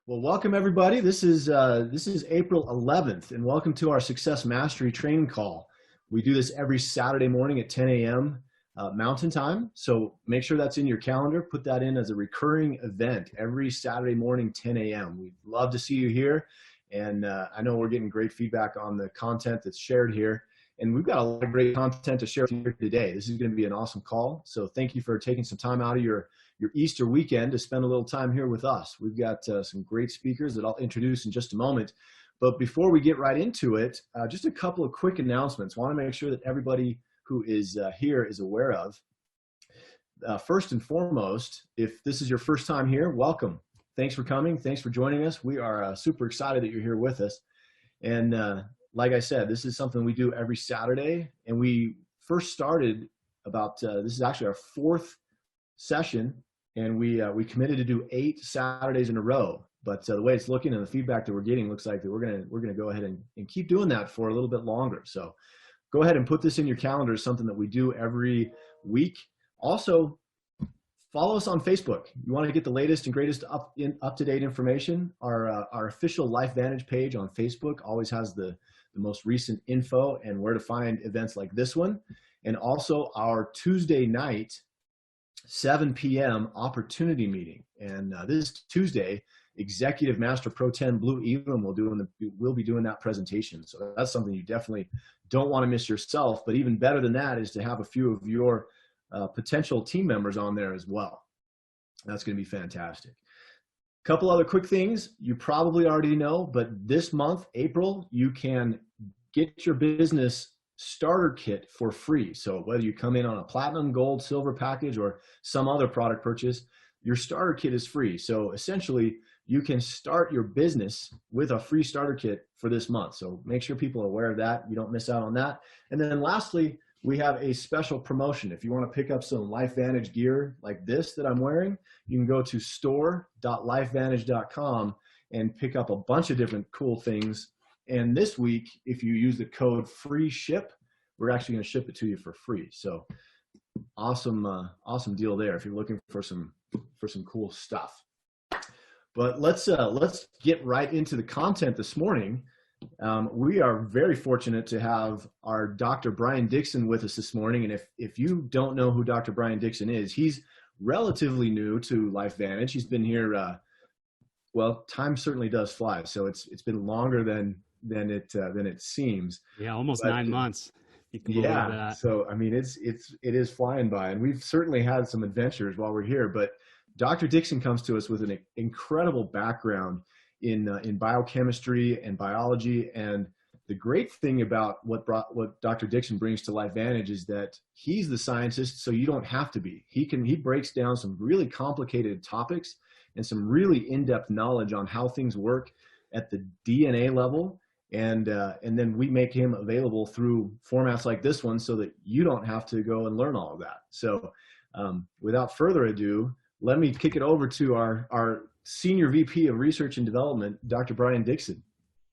Well, welcome everybody. This is April 11th, and welcome to our Success Mastery training call. We do this every Saturday morning at 10 a.m. Mountain Time. So make sure that's in your calendar. Put that in as a recurring event every Saturday morning, 10 a.m. We'd love to see you here, and I know we're getting great feedback on the content that's shared here. And we've got a lot of great content to share here today. This is going to be an awesome call. So thank you for taking some time out of your Easter weekend to spend a little time here with us. We've got some great speakers that I'll introduce in just a moment. But before we get right into it, just a couple of quick announcements. I want to make sure that everybody who is here is aware of. First and foremost, if this is your first time here, welcome. Thanks for coming. Thanks for joining us. We are super excited that you're here with us. And like I said, this is something we do every Saturday. And we first started about, this is actually our fourth session, and we committed to do 8 Saturdays in a row. But the way it's looking and the feedback that we're getting looks like that we're gonna go ahead and keep doing that for a little bit longer. So go ahead and put this in your calendar as something that we do every week. Also, follow us on Facebook. You want to get the latest and greatest up-to-date information. Our official LifeVantage page on Facebook always has the most recent info and where to find events like this one. And also our Tuesday night 7 p.m. opportunity meeting. And this Tuesday, Executive Master Pro 10 Blue Elam will be doing that presentation. So that's something you definitely don't want to miss yourself. But even better than that is to have a few of your potential team members on there as well. That's going to be fantastic. A couple other quick things you probably already know, but this month, April, you can get your business starter kit for free. So whether you come in on a platinum, gold, silver package or some other product purchase, your starter kit is free. So essentially you can start your business with a free starter kit for this month. So make sure people are aware of that. You don't miss out on that. And then lastly, we have a special promotion. If you want to pick up some LifeVantage gear like this that I'm wearing, you can go to store.lifevantage.com and pick up a bunch of different cool things. And this week, if you use the code FREESHIP, we're actually going to ship it to you for free. So awesome, awesome deal there if you're looking for some cool stuff. But let's get right into the content this morning. We are very fortunate to have our Dr. Brian Dixon with us this morning. And if you don't know who Dr. Brian Dixon is, he's relatively new to LifeVantage. He's been here, well, time certainly does fly. So it's been longer than it seems. Yeah, almost 9 months. You can believe that. So I mean, it is flying by, and we've certainly had some adventures while we're here. But Dr. Dixon comes to us with an incredible background in biochemistry and biology. And the great thing about what Dr. Dixon brings to LifeVantage is that he's the scientist, so you don't have to be. He breaks down some really complicated topics and some really in-depth knowledge on how things work at the DNA level. And then we make him available through formats like this one so that you don't have to go and learn all of that. So without further ado, let me kick it over to our Senior VP of Research and Development, Dr. Brian Dixon.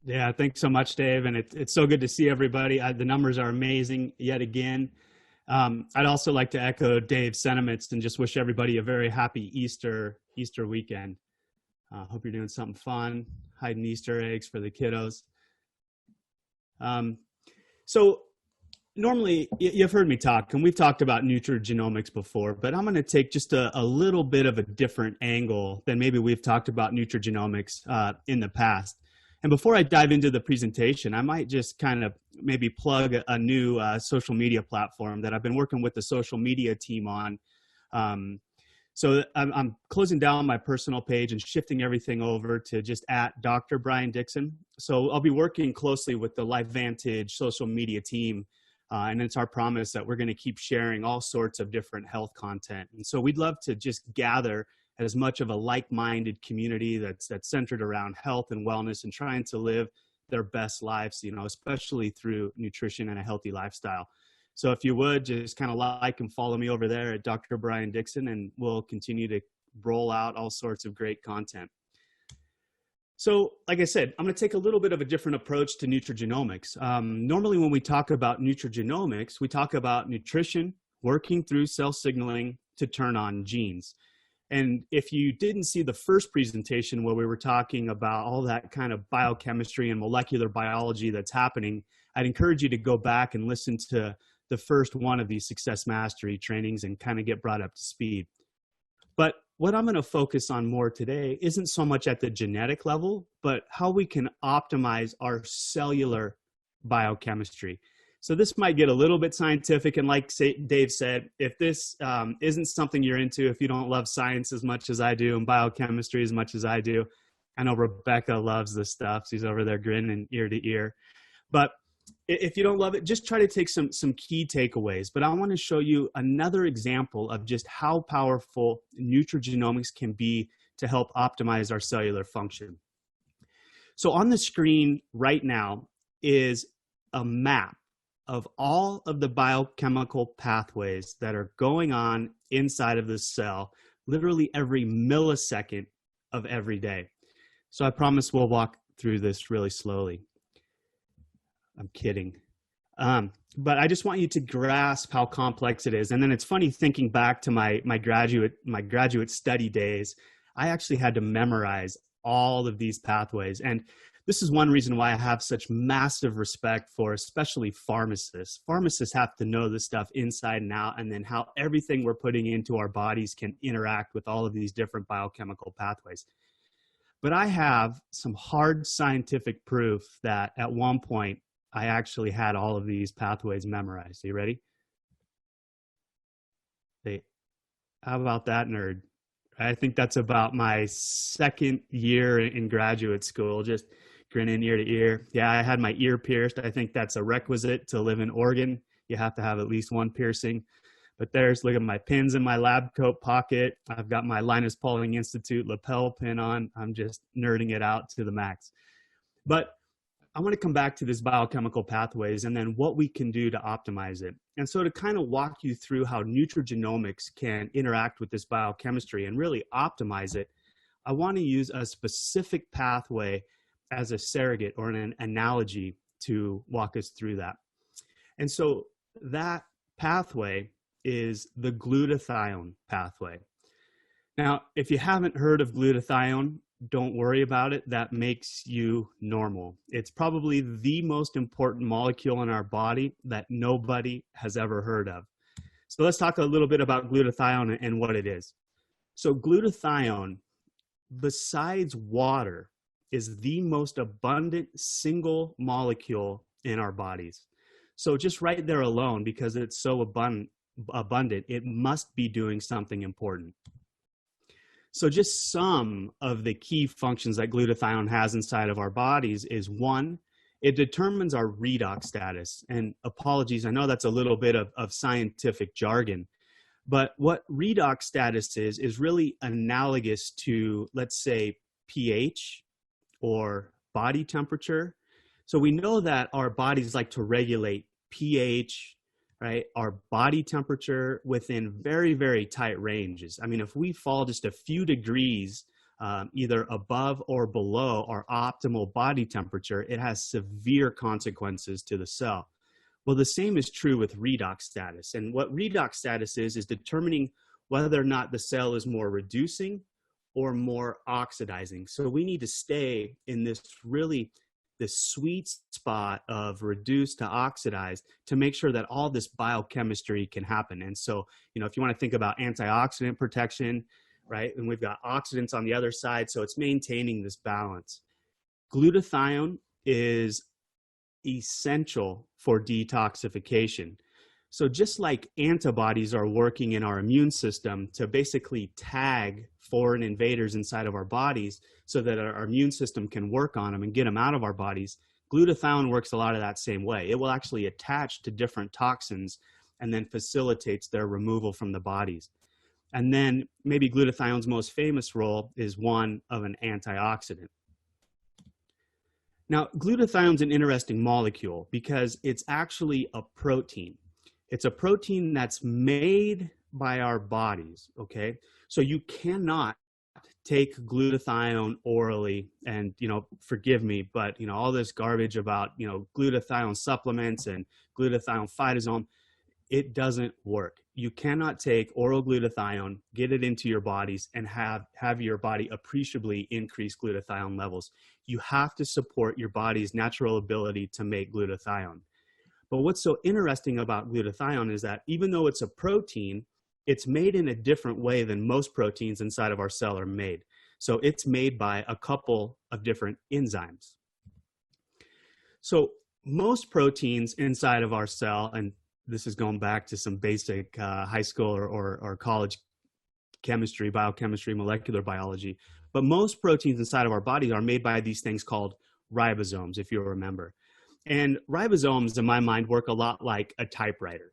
Yeah, thanks so much, Dave. And it's so good to see everybody. The numbers are amazing yet again. I'd also like to echo Dave's sentiments and just wish everybody a very happy Easter weekend. Hope you're doing something fun, hiding Easter eggs for the kiddos. So normally you've heard me talk, and we've talked about nutrigenomics before, but I'm going to take just a little bit of a different angle than maybe we've talked about nutrigenomics in the past. And before I dive into the presentation, I might just kind of maybe plug a new social media platform that I've been working with the social media team on. So I'm closing down my personal page and shifting everything over to just at Dr. Brian Dixon. So I'll be working closely with the LifeVantage social media team. And it's our promise that we're going to keep sharing all sorts of different health content. And so we'd love to just gather as much of a like-minded community that's centered around health and wellness and trying to live their best lives, especially through nutrition and a healthy lifestyle. So if you would, just kind of like and follow me over there at Dr. Brian Dixon, and we'll continue to roll out all sorts of great content. So like I said, I'm going to take a little bit of a different approach to nutrigenomics. Normally when we talk about nutrigenomics, we talk about nutrition working through cell signaling to turn on genes. And if you didn't see the first presentation where we were talking about all that kind of biochemistry and molecular biology that's happening, I'd encourage you to go back and listen to the first one of these success mastery trainings and kind of get brought up to speed. But what I'm going to focus on more today isn't so much at the genetic level, but how we can optimize our cellular biochemistry. So this might get a little bit scientific, and like Dave said, if this isn't something you're into, if you don't love science as much as I do and biochemistry as much as I do, I know Rebecca loves this stuff. She's over there grinning ear to ear. But if you don't love it, just try to take some key takeaways. But I want to show you another example of just how powerful nutrigenomics can be to help optimize our cellular function. So on the screen right now is a map of all of the biochemical pathways that are going on inside of this cell, literally every millisecond of every day. So I promise we'll walk through this really slowly. I'm kidding. But I just want you to grasp how complex it is. And then it's funny thinking back to my graduate study days, I actually had to memorize all of these pathways. And this is one reason why I have such massive respect for especially pharmacists. Pharmacists have to know this stuff inside and out, and then how everything we're putting into our bodies can interact with all of these different biochemical pathways. But I have some hard scientific proof that at one point I actually had all of these pathways memorized. Are you ready? Hey, how about that, nerd? I think that's about my second year in graduate school, just grinning ear to ear. Yeah, I had my ear pierced. I think that's a requisite to live in Oregon. You have to have at least one piercing. But look at my pins in my lab coat pocket. I've got my Linus Pauling Institute lapel pin on. I'm just nerding it out to the max. But I want to come back to this biochemical pathways and then what we can do to optimize it. And so to kind of walk you through how nutrigenomics can interact with this biochemistry and really optimize it, I want to use a specific pathway as a surrogate or an analogy to walk us through that. And so that pathway is the glutathione pathway. Now, if you haven't heard of glutathione, don't worry about it. That makes you normal. It's probably the most important molecule in our body that nobody has ever heard of. So let's talk a little bit about glutathione and what it is. So glutathione, besides water, is the most abundant single molecule in our bodies. So just right there alone, because it's so abundant, it must be doing something important. So just some of the key functions that glutathione has inside of our bodies is, one, it determines our redox status. And apologies, I know that's a little bit of scientific jargon, but what redox status is really analogous to, let's say, pH or body temperature. So we know that our bodies like to regulate pH, right, our body temperature within very, very tight ranges. I mean, if we fall just a few degrees, either above or below our optimal body temperature, it has severe consequences to the cell. Well, the same is true with redox status. And what redox status is determining whether or not the cell is more reducing or more oxidizing. So we need to stay in this sweet spot of reduce to oxidize to make sure that all this biochemistry can happen. And so, if you want to think about antioxidant protection, right, and we've got oxidants on the other side, so it's maintaining this balance. Glutathione is essential for detoxification. So just like antibodies are working in our immune system to basically tag foreign invaders inside of our bodies so that our immune system can work on them and get them out of our bodies, glutathione works a lot of that same way. It will actually attach to different toxins and then facilitates their removal from the bodies. And then maybe glutathione's most famous role is one of an antioxidant. Now, glutathione's an interesting molecule because it's actually a protein. It's a protein that's made by our bodies, okay? So you cannot take glutathione orally and, forgive me, but, all this garbage about, glutathione supplements and glutathione phytosome, it doesn't work. you cannot take oral glutathione, get it into your bodies, and have your body appreciably increase glutathione levels. You have to support your body's natural ability to make glutathione. But what's so interesting about glutathione is that even though it's a protein, it's made in a different way than most proteins inside of our cell are made. So it's made by a couple of different enzymes. So most proteins inside of our cell, and this is going back to some basic high school or college chemistry, biochemistry, molecular biology, but most proteins inside of our body are made by these things called ribosomes, if you remember. And ribosomes, in my mind, work a lot like a typewriter.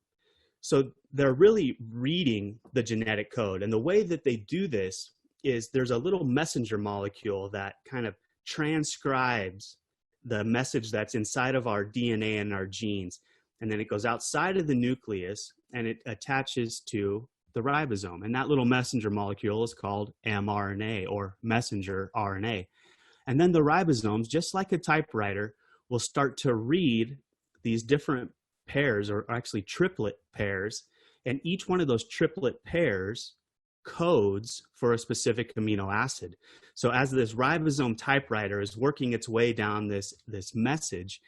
So they're really reading the genetic code. And the way that they do this is there's a little messenger molecule that kind of transcribes the message that's inside of our DNA and our genes. And then it goes outside of the nucleus and it attaches to the ribosome. And that little messenger molecule is called mRNA, or messenger RNA. And then the ribosomes, just like a typewriter, will start to read these different pairs, or actually triplet pairs. And each one of those triplet pairs codes for a specific amino acid. So as this ribosome typewriter is working its way down this message,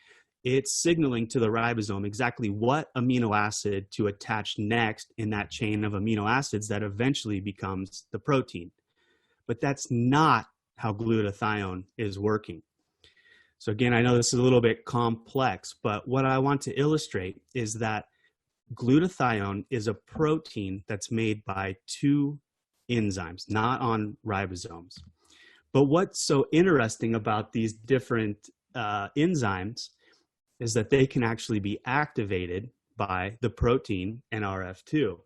it's signaling to the ribosome exactly what amino acid to attach next in that chain of amino acids that eventually becomes the protein. But that's not how glutathione is working. So again, I know this is a little bit complex, but what I want to illustrate is that glutathione is a protein that's made by two enzymes, not on ribosomes. But what's so interesting about these different enzymes is that they can actually be activated by the protein NRF2.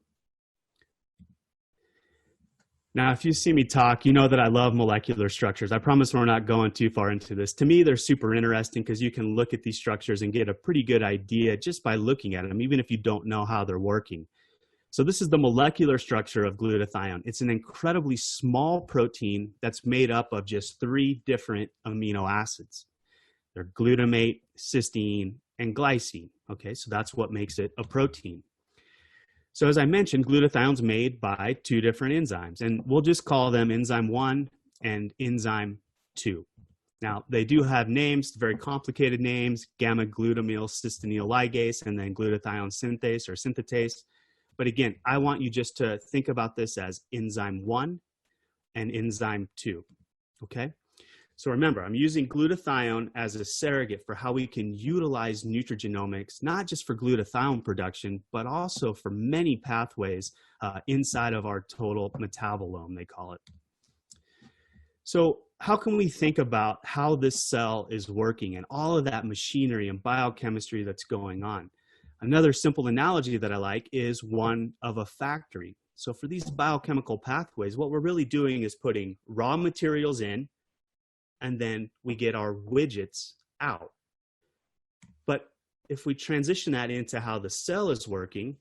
Now, if you see me talk, you know that I love molecular structures. I promise we're not going too far into this. To me, they're super interesting because you can look at these structures and get a pretty good idea just by looking at them, even if you don't know how they're working. So this is the molecular structure of glutathione. It's an incredibly small protein that's made up of just 3 different amino acids. They're glutamate, cysteine, and glycine. Okay, so that's what makes it a protein. So as I mentioned, glutathione's made by 2 different enzymes, and we'll just call them enzyme 1 and enzyme 2. Now, they do have names, very complicated names, gamma-glutamyl cystinyl ligase, and then glutathione synthase or synthetase. But again, I want you just to think about this as enzyme 1 and enzyme 2, okay? So remember, I'm using glutathione as a surrogate for how we can utilize nutrigenomics, not just for glutathione production, but also for many pathways inside of our total metabolome, they call it. So how can we think about how this cell is working and all of that machinery and biochemistry that's going on? Another simple analogy that I like is one of a factory. So for these biochemical pathways, what we're really doing is putting raw materials in, and then we get our widgets out. But if we transition that into how the cell is working,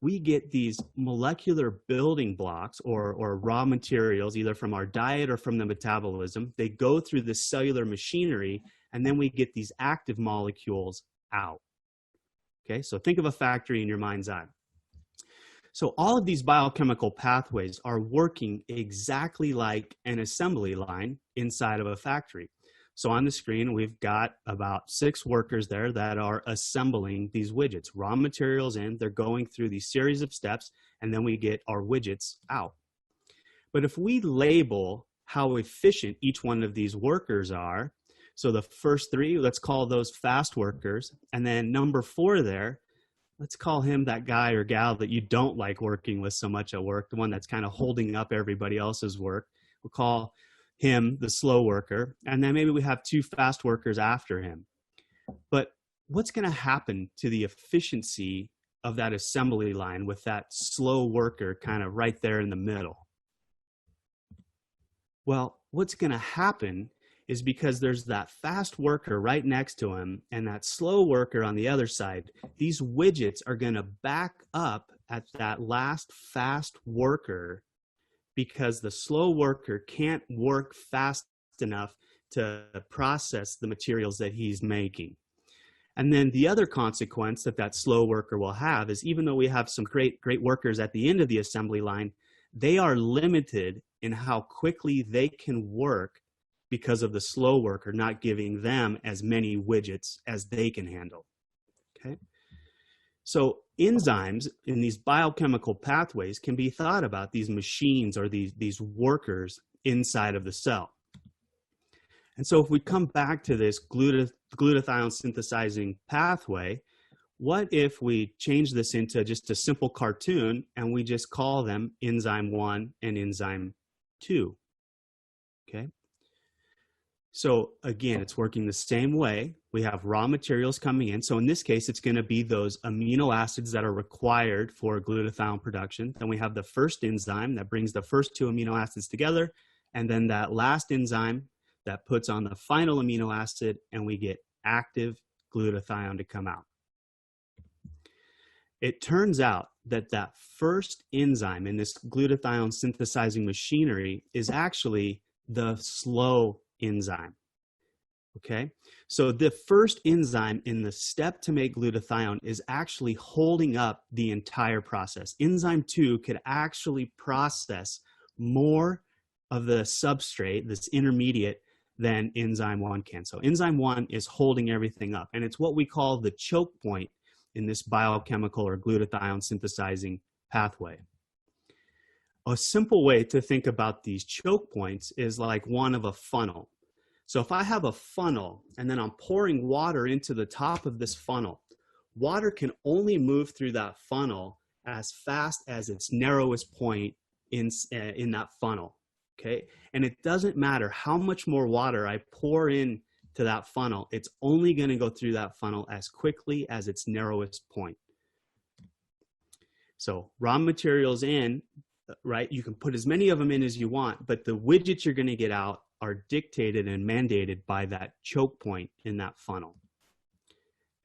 we get these molecular building blocks or raw materials, either from our diet or from the metabolism. They go through this cellular machinery, and then we get these active molecules out. Okay, so think of a factory in your mind's eye. So all of these biochemical pathways are working exactly like an assembly line inside of a factory. So on the screen, we've got about 6 workers there that are assembling these widgets. Raw materials in, they're going through these series of steps, and then we get our widgets out. But if we label how efficient each one of these workers are, so the first 3, let's call those fast workers, and then number 4 there, let's call him that guy or gal that you don't like working with so much at work, the one that's kind of holding up everybody else's work. We'll call him the slow worker, and then maybe we have 2 fast workers after him. But what's going to happen to the efficiency of that assembly line with that slow worker kind of right there in the middle? Well, what's going to happen is because there's that fast worker right next to him and that slow worker on the other side, these widgets are going to back up at that last fast worker because the slow worker can't work fast enough to process the materials that he's making. And then the other consequence that that slow worker will have is, even though we have some great workers at the end of the assembly line, they are limited in how quickly they can work because of the slow worker not giving them as many widgets as they can handle. Okay. So enzymes in these biochemical pathways can be thought about these machines or these workers inside of the cell. And so if we come back to this glutathione synthesizing pathway, what if we change this into just a simple cartoon and we just call them enzyme 1 and enzyme 2? Okay. So again, it's working the same way. We have raw materials coming in. So in this case, it's going to be those amino acids that are required for glutathione production. Then we have the first enzyme that brings the first 2 amino acids together, and then that last enzyme that puts on the final amino acid, and we get active glutathione to come out. It turns out that that first enzyme in this glutathione synthesizing machinery is actually the slow enzyme. Okay, so the first enzyme in the step to make glutathione is actually holding up the entire process. Enzyme 2 could actually process more of the substrate, this intermediate, than enzyme 1 can. So enzyme 1 is holding everything up, and it's what we call the choke point in this biochemical or glutathione synthesizing pathway. A simple way to think about these choke points is like one of a funnel. So if I have a funnel and then I'm pouring water into the top of this funnel, water can only move through that funnel as fast as its narrowest point in that funnel. Okay, and it doesn't matter how much more water I pour in to that funnel, it's only going to go through that funnel as quickly as its narrowest point. So raw materials in, right, you can put as many of them in as you want, but the widgets you're going to get out are dictated and mandated by that choke point in that funnel.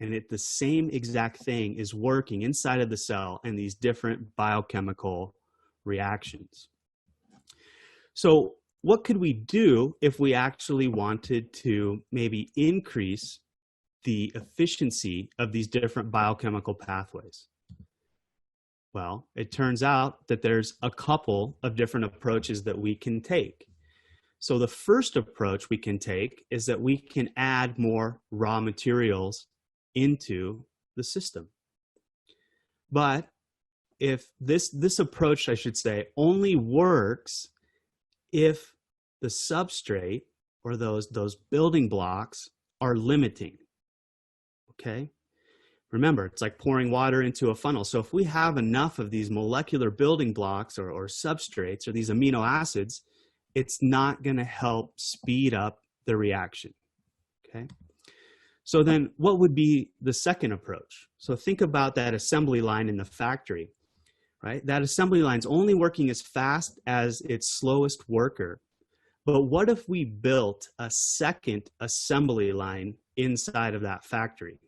And the same exact thing is working inside of the cell in these different biochemical reactions. So what could we do if we actually wanted to maybe increase the efficiency of these different biochemical pathways? Well, it turns out that there's a couple of different approaches that we can take. So the first approach we can take is that we can add more raw materials into the system. But if this approach, I should say, only works if the substrate or those building blocks are limiting. Okay? Remember, it's like pouring water into a funnel. So if we have enough of these molecular building blocks or substrates or these amino acids, it's not going to help speed up the reaction. Okay? So then what would be the second approach? So think about that assembly line in the factory, right? That assembly line's only working as fast as its slowest worker. But what if we built a second assembly line inside of that factory?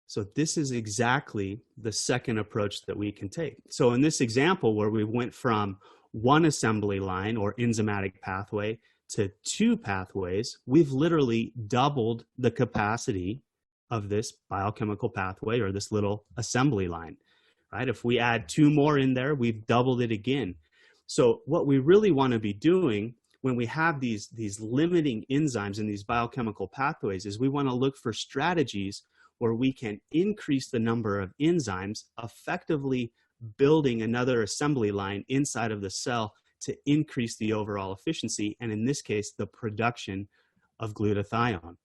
So this is exactly the second approach that we can take. So in this example where we went from one assembly line or enzymatic pathway to 2 pathways, we've literally doubled the capacity of this biochemical pathway or this little assembly line, right? If we add 2 more in there, we've doubled it again. So what we really want to be doing when we have these limiting enzymes in these biochemical pathways is we want to look for strategies where we can increase the number of enzymes, effectively building another assembly line inside of the cell to increase the overall efficiency, and in this case, the production of glutathione.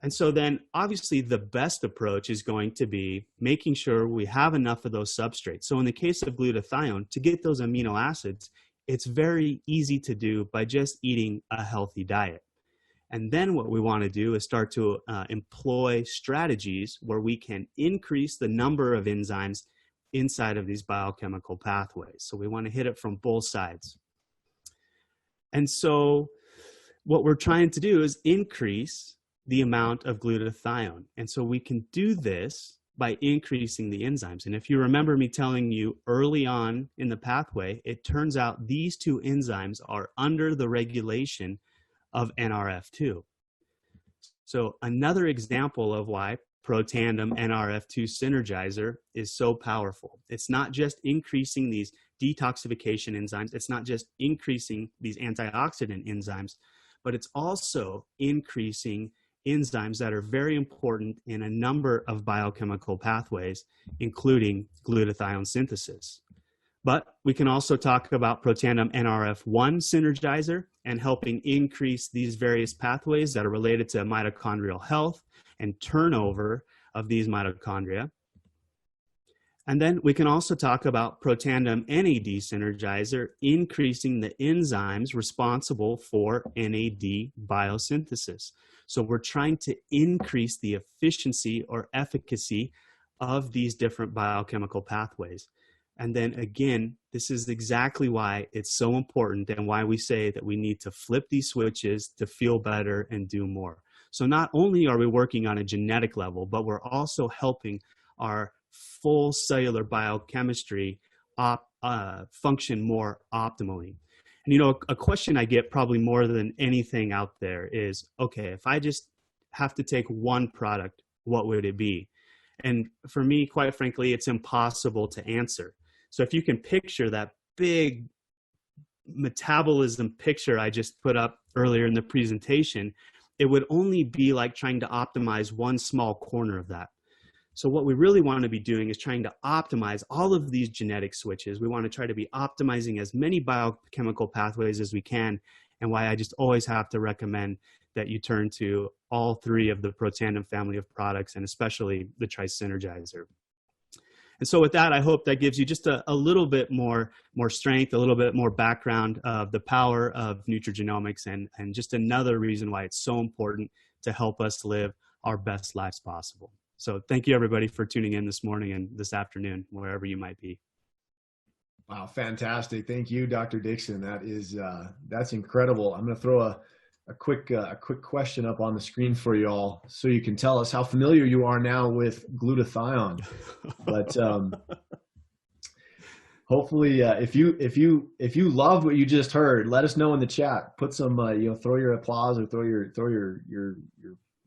And so then obviously the best approach is going to be making sure we have enough of those substrates. So in the case of glutathione, to get those amino acids, it's very easy to do by just eating a healthy diet. And then what we want to do is start to employ strategies where we can increase the number of enzymes inside of these biochemical pathways. So we want to hit it from both sides. And so what we're trying to do is increase the amount of glutathione. And so we can do this by increasing the enzymes. And if you remember me telling you early on in the pathway, it turns out these 2 enzymes are under the regulation of NRF2. So another example of why Protandim NRF2 Synergizer is so powerful. It's not just increasing these detoxification enzymes. It's not just increasing these antioxidant enzymes, but it's also increasing enzymes that are very important in a number of biochemical pathways, including glutathione synthesis. But we can also talk about Protandim NRF1 Synergizer and helping increase these various pathways that are related to mitochondrial health and turnover of these mitochondria. And then we can also talk about Protandim NAD Synergizer, increasing the enzymes responsible for NAD biosynthesis. So we're trying to increase the efficiency or efficacy of these different biochemical pathways. And then again, this is exactly why it's so important and why we say that we need to flip these switches to feel better and do more. So not only are we working on a genetic level, but we're also helping our full cellular biochemistry function more optimally. And, you know, a question I get probably more than anything out there is, okay, if I just have to take one product, what would it be? And for me, quite frankly, it's impossible to answer. So if you can picture that big metabolism picture I just put up earlier in the presentation, it would only be like trying to optimize one small corner of that. So what we really want to be doing is trying to optimize all of these genetic switches. We want to try to be optimizing as many biochemical pathways as we can, and why I just always have to recommend that you turn to all three of the Protandim family of products, and especially the Tri-Synergizer. And so with that, I hope that gives you just a little bit more strength, a little bit more background of the power of nutrigenomics, and just another reason why it's so important to help us live our best lives possible. So thank you, everybody, for tuning in this morning and this afternoon, wherever you might be. Wow, fantastic. Thank you, Dr. Dixon. That is, that's incredible. I'm going to throw a quick question up on the screen for you all, so you can tell us how familiar you are now with glutathione. But hopefully, if you loved what you just heard, let us know in the chat. Put some, throw your applause or throw your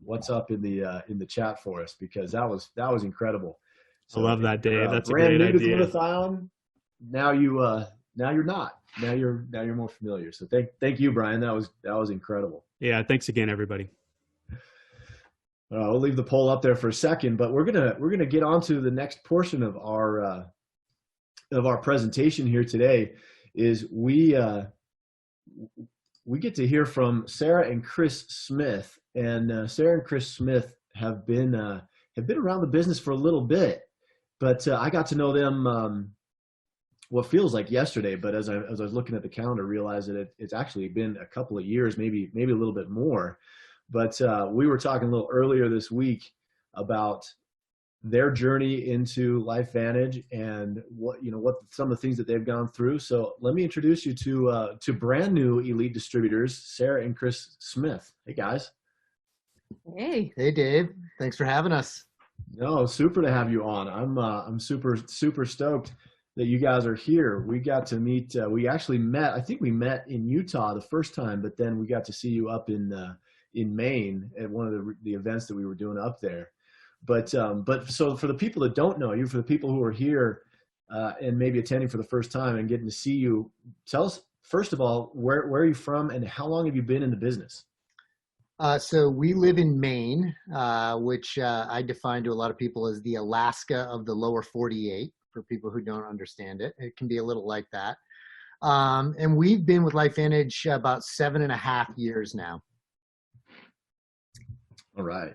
what's up in the chat for us, because that was incredible. So I love that, Dave. That's a brand great new idea. To glutathione. Now you're not. Now you're more familiar. So thank you, Brian. That was incredible. Yeah, thanks again, everybody. We'll leave the poll up there for a second, but we're gonna get on to the next portion of our presentation here today. Is we get to hear from Sarah and Chris Smith, and Sarah and Chris Smith have been around the business for a little bit, but I got to know them what feels like yesterday. But as I was looking at the calendar, realized that it's actually been a couple of years, maybe a little bit more. But we were talking a little earlier this week about their journey into LifeVantage and what some of the things that they've gone through. So let me introduce you to brand new elite distributors, Sarah and Chris Smith. Hey guys. Hey Dave. Thanks for having us. No, super to have you on. I'm super stoked that you guys are here. We got to meet. We actually met. I think we met in Utah the first time, but then we got to see you up in Maine at one of the events that we were doing up there. But so for the people that don't know you, for the people who are here and maybe attending for the first time and getting to see you, tell us first of all where are you from and how long have you been in the business? So we live in Maine, which I define to a lot of people as the Alaska of the lower 48. For people who don't understand it, it can be a little like that. And we've been with LifeVantage about 7.5 years now. All right.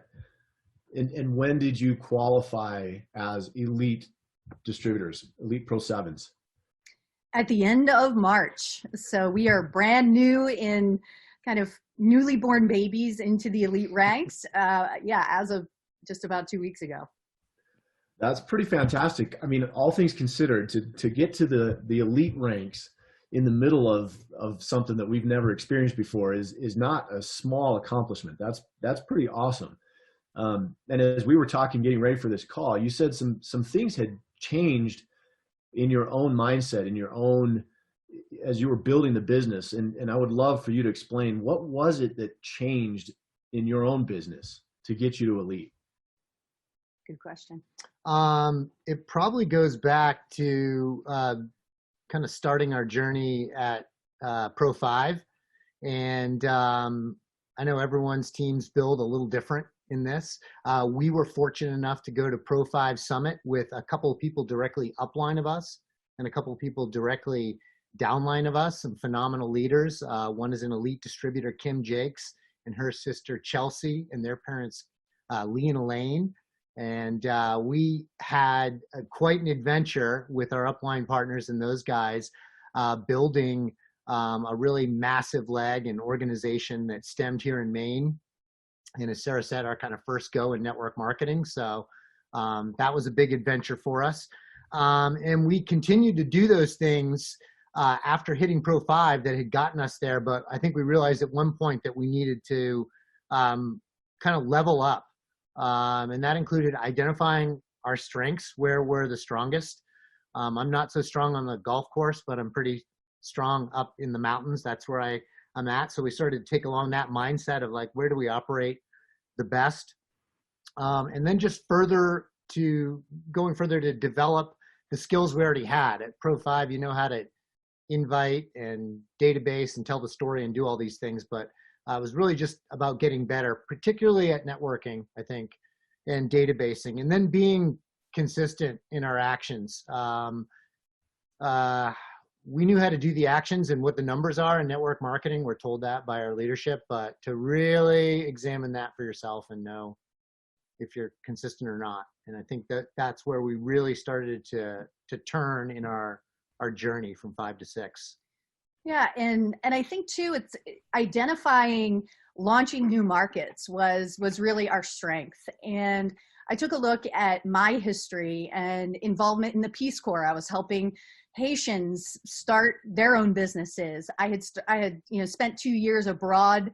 And when did you qualify as elite distributors, elite Pro 7s? At the end of March. So we are brand new in kind of newly born babies into the elite ranks. As of just about 2 weeks ago. That's pretty fantastic. I mean, all things considered, to get to the elite ranks in the middle of something that we've never experienced before is not a small accomplishment. That's pretty awesome. And as we were talking, getting ready for this call, you said some things had changed in your own mindset, in your own, as you were building the business. And I would love for you to explain, what was it that changed in your own business to get you to elite? Good question. It probably goes back to kind of starting our journey at Pro 5. And I know everyone's teams build a little different in this. We were fortunate enough to go to Pro 5 Summit with a couple of people directly upline of us and a couple of people directly downline of us, some phenomenal leaders. One is an elite distributor, Kim Jakes, and her sister, Chelsea, and their parents, Lee and Elaine. And we had quite an adventure with our upline partners and those guys building a really massive leg and organization that stemmed here in Maine. And as Sarah said, our kind of first go in network marketing. So that was a big adventure for us. And we continued to do those things after hitting Pro 5 that had gotten us there. But I think we realized at one point that we needed to kind of level up. And that included identifying our strengths, where we're the strongest. I'm not so strong on the golf course, but I'm pretty strong up in the mountains. That's where I'm at. So we started to take along that mindset of like, where do we operate the best? And then just going further to develop the skills we already had. At Pro 5, you know how to invite and database and tell the story and do all these things. But it was really just about getting better, particularly at networking, I think, and databasing, and then being consistent in our actions. We knew how to do the actions and what the numbers are in network marketing. We're told that by our leadership, but to really examine that for yourself and know if you're consistent or not. And I think that's where we really started to turn in our journey from 5 to 6. Yeah, and I think too, it's identifying launching new markets was really our strength. And I took a look at my history and involvement in the Peace Corps. I was helping Haitians start their own businesses. I had spent 2 years abroad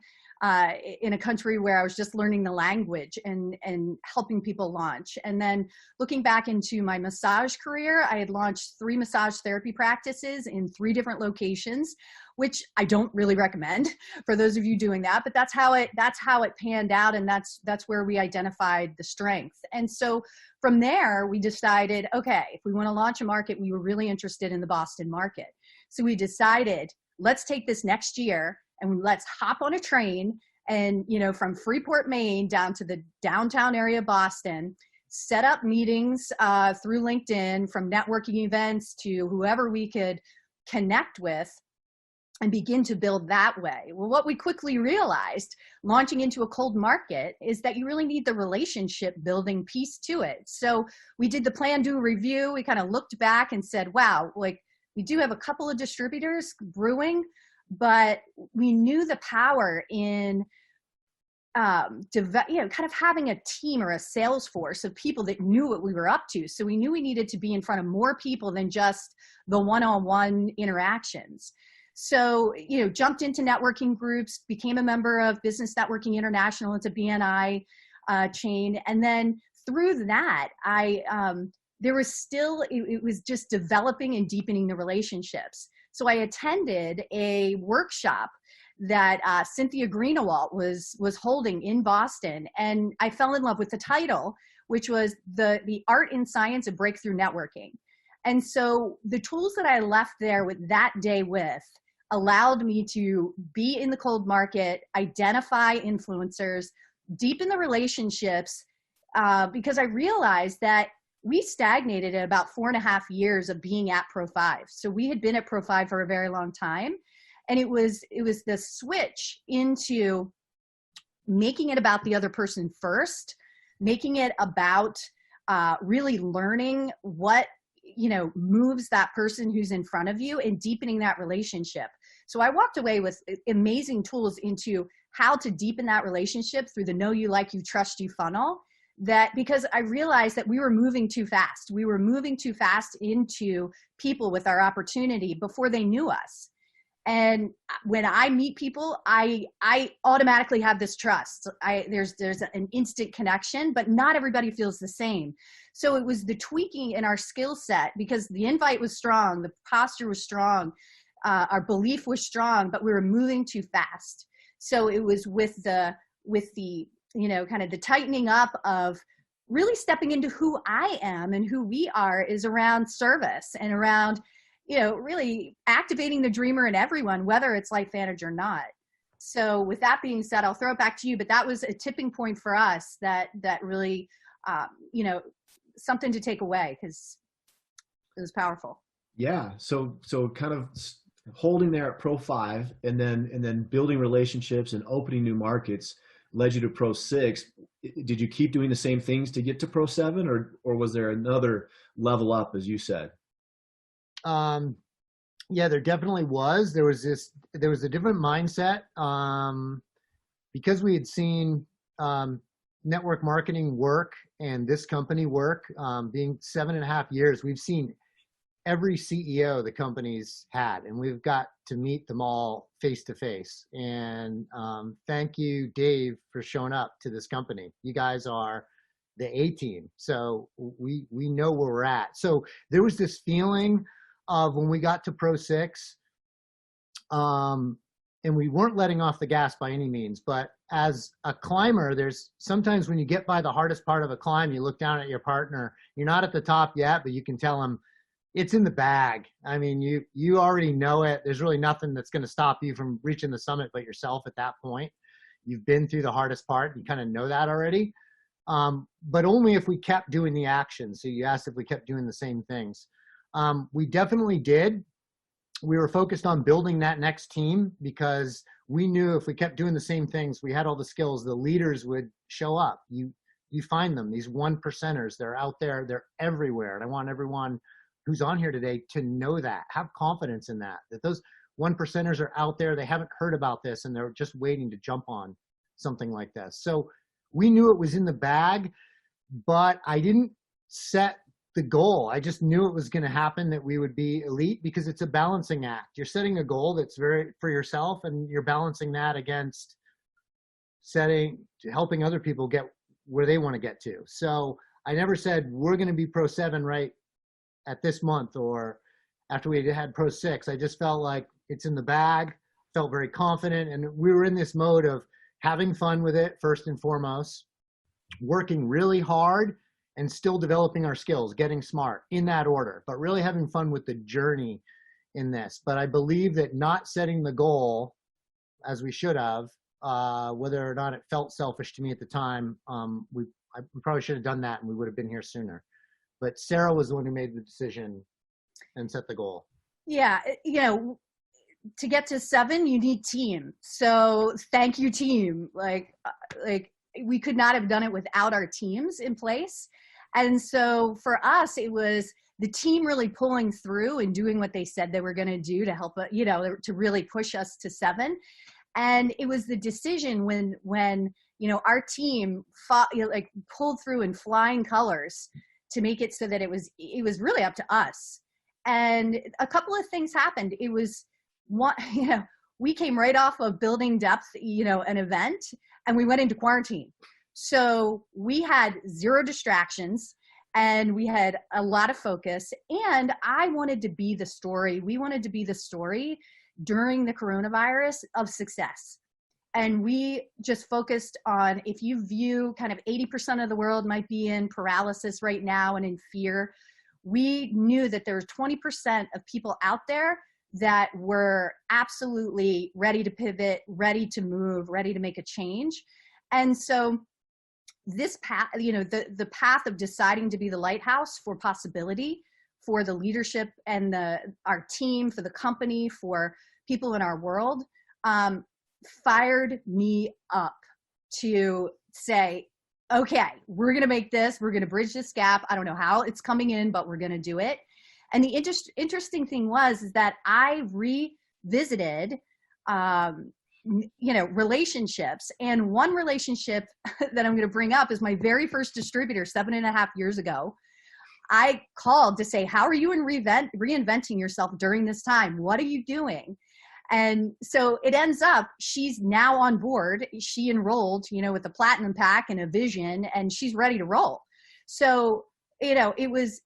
in a country where I was just learning the language and helping people launch. And then looking back into my massage career, I had launched 3 massage therapy practices in 3 different locations, which I don't really recommend for those of you doing that, but that's how it panned out. And that's where we identified the strength. And so from there, we decided, okay, if we want to launch a market, we were really interested in the Boston market. So we decided, let's take this next year and let's hop on a train and, from Freeport, Maine down to the downtown area of Boston, set up meetings through LinkedIn, from networking events to whoever we could connect with, and begin to build that way. Well, what we quickly realized launching into a cold market is that you really need the relationship building piece to it. So we did the plan, do, review. We kind of looked back and said, wow, like we do have a couple of distributors brewing, but we knew the power in kind of having a team or a sales force of people that knew what we were up to. So we knew we needed to be in front of more people than just the one-on-one interactions. So, jumped into networking groups, became a member of Business Networking International. It's a BNI chain. And then through that, it was just developing and deepening the relationships. So I attended a workshop that Cynthia Greenawalt was holding in Boston. And I fell in love with the title, which was the Art and Science of Breakthrough Networking. And so the tools that I left there with that day with allowed me to be in the cold market, identify influencers, deepen the relationships, because I realized that we stagnated at about 4.5 years of being at Pro 5. So we had been at Pro 5 for a very long time. And it was the switch into making it about the other person first, making it about really learning what moves that person who's in front of you and deepening that relationship. So I walked away with amazing tools into how to deepen that relationship through the know you, like you, trust you funnel. Because I realized that we were moving too fast. We were moving too fast into people with our opportunity before they knew us. And when I meet people, I automatically have this trust. There's an instant connection, but not everybody feels the same. So it was the tweaking in our skill set, because the invite was strong, the posture was strong, our belief was strong, but we were moving too fast. So it was with the with the, kind of the tightening up of really stepping into who I am and who we are is around service and around, really activating the dreamer in everyone, whether it's LifeVantage or not. So with that being said, I'll throw it back to you, but that was a tipping point for us that really, something to take away because it was powerful. Yeah. So kind of holding there at Pro 5 and then building relationships and opening new markets led you to Pro 6. Did you keep doing the same things to get to Pro 7 or was there another level up, as you said? Yeah, there definitely was. There was a different mindset, because we had seen, network marketing work and this company work, being 7.5 years, we've seen every CEO the company's had, and we've got to meet them all face to face. And thank you, Dave, for showing up to this company. You guys are the A team, so we know where we're at. So there was this feeling of when we got to Pro 6, and we weren't letting off the gas by any means, but as a climber, there's sometimes when you get by the hardest part of a climb, you look down at your partner, you're not at the top yet, but you can tell him it's in the bag. I mean, you already know it. There's really nothing that's going to stop you from reaching the summit but yourself at that point. You've been through the hardest part. You kind of know that already. But only if we kept doing the action. So you asked if we kept doing the same things. We definitely did. We were focused on building that next team because we knew if we kept doing the same things, we had all the skills, the leaders would show up. You find them, these 1%ers, they're out there, they're everywhere. And I want everyone who's on here today to know that, have confidence in that those 1%ers are out there. They haven't heard about this and they're just waiting to jump on something like this. So we knew it was in the bag, but I didn't set the goal. I just knew it was going to happen, that we would be elite, because it's a balancing act. You're setting a goal that's very for yourself, and you're balancing that against helping other people get where they want to get to. So I never said we're going to be Pro 7 right at this month or after we had Pro 6. I just felt like it's in the bag, felt very confident, and we were in this mode of having fun with it first and foremost, working really hard and still developing our skills, getting smart in that order, but really having fun with the journey in this. But I believe that not setting the goal as we should have, whether or not it felt selfish to me at the time, I probably should have done that and we would have been here sooner. But Sarah was the one who made the decision and set the goal. Yeah, to get to 7, you need team. So thank you, team. Like we could not have done it without our teams in place. And so for us, it was the team really pulling through and doing what they said they were going to do to help, to really push us to 7. And it was the decision when our team fought, pulled through in flying colors to make it so that it was really up to us. And a couple of things happened. It was one, we came right off of Building Depth, an event, and we went into quarantine. So we had 0 distractions and we had a lot of focus, and I wanted to be the story. We wanted to be the story during the coronavirus of success. And we just focused on, if you view kind of 80% of the world might be in paralysis right now and in fear, we knew that there was 20% of people out there that were absolutely ready to pivot, ready to move, ready to make a change. And so this path, the path of deciding to be the lighthouse for possibility, for the leadership and our team, for the company, for people in our world, fired me up to say, okay, we're going to make this, we're going to bridge this gap. I don't know how it's coming in, but we're going to do it. And the interesting thing is that I revisited, relationships. And one relationship that I'm going to bring up is my very first distributor 7.5 years ago. I called to say, how are you reinventing yourself during this time? What are you doing? And so it ends up, she's now on board. She enrolled, with the platinum pack and a vision, and she's ready to roll. So, it was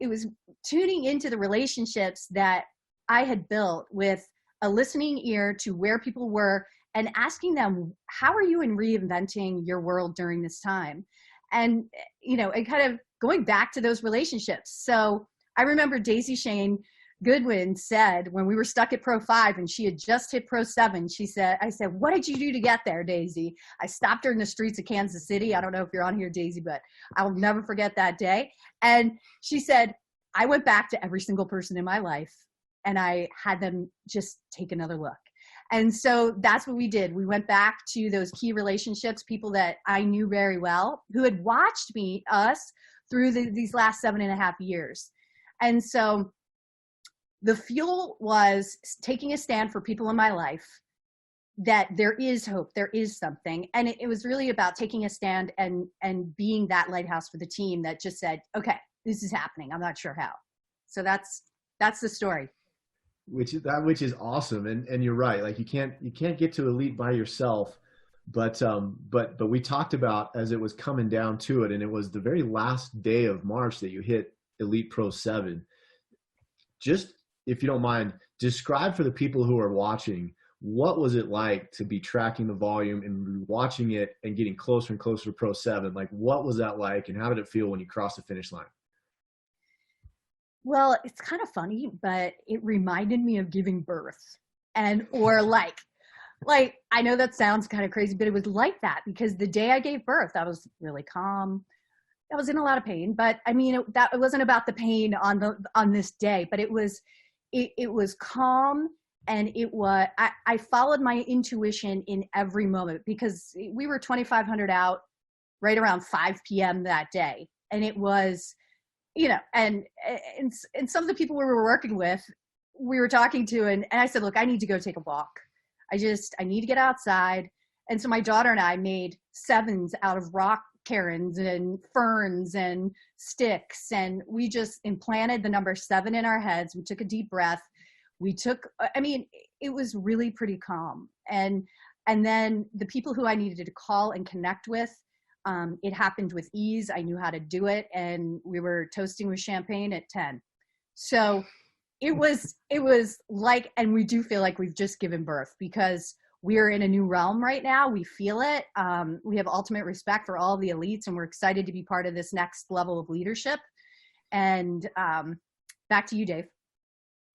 tuning into the relationships that I had built with a listening ear to where people were and asking them, how are you in reinventing your world during this time? And, and kind of going back to those relationships. So I remember Daisy Shane Goodwin said when we were stuck at Pro 5 and she had just hit Pro 7, I said, what did you do to get there, Daisy? I stopped her in the streets of Kansas City. I don't know if you're on here, Daisy, but I'll never forget that day. And she said, I went back to every single person in my life and I had them just take another look. And so that's what we did. We went back to those key relationships, people that I knew very well, who had watched us through these last 7.5 years. And so the fuel was taking a stand for people in my life, that there is hope, there is something. And it was really about taking a stand and being that lighthouse for the team that just said, okay, this is happening. I'm not sure how. So that's the story. Which is awesome. And you're right. Like you can't get to elite by yourself, but we talked about as it was coming down to it, and it was the very last day of March that you hit Elite Pro 7. Just, if you don't mind, describe for the people who are watching, what was it like to be tracking the volume and watching it and getting closer and closer to Pro 7? Like, what was that like, and how did it feel when you crossed the finish line? Well, it's kind of funny, but it reminded me of giving birth, or like, I know that sounds kind of crazy, but it was like that, because the day I gave birth, I was really calm. I was in a lot of pain, but I mean, it wasn't about the pain on this day, but it was calm. And I followed my intuition in every moment, because we were 2,500 out right around 5 p.m. that day. And it was, and some of the people we were working with, we were talking to, and I said, look, I need to go take a walk. I need to get outside. And so my daughter and I made 7s out of rock carons and ferns and sticks. And we just implanted the number 7 in our heads. We took a deep breath. It was really pretty calm. And then the people who I needed to call and connect with, it happened with ease. I knew how to do it. And we were toasting with champagne at 10. So it was like, and we do feel like we've just given birth, because we are in a new realm right now. We feel it. We have ultimate respect for all the elites, and we're excited to be part of this next level of leadership. And back to you, Dave.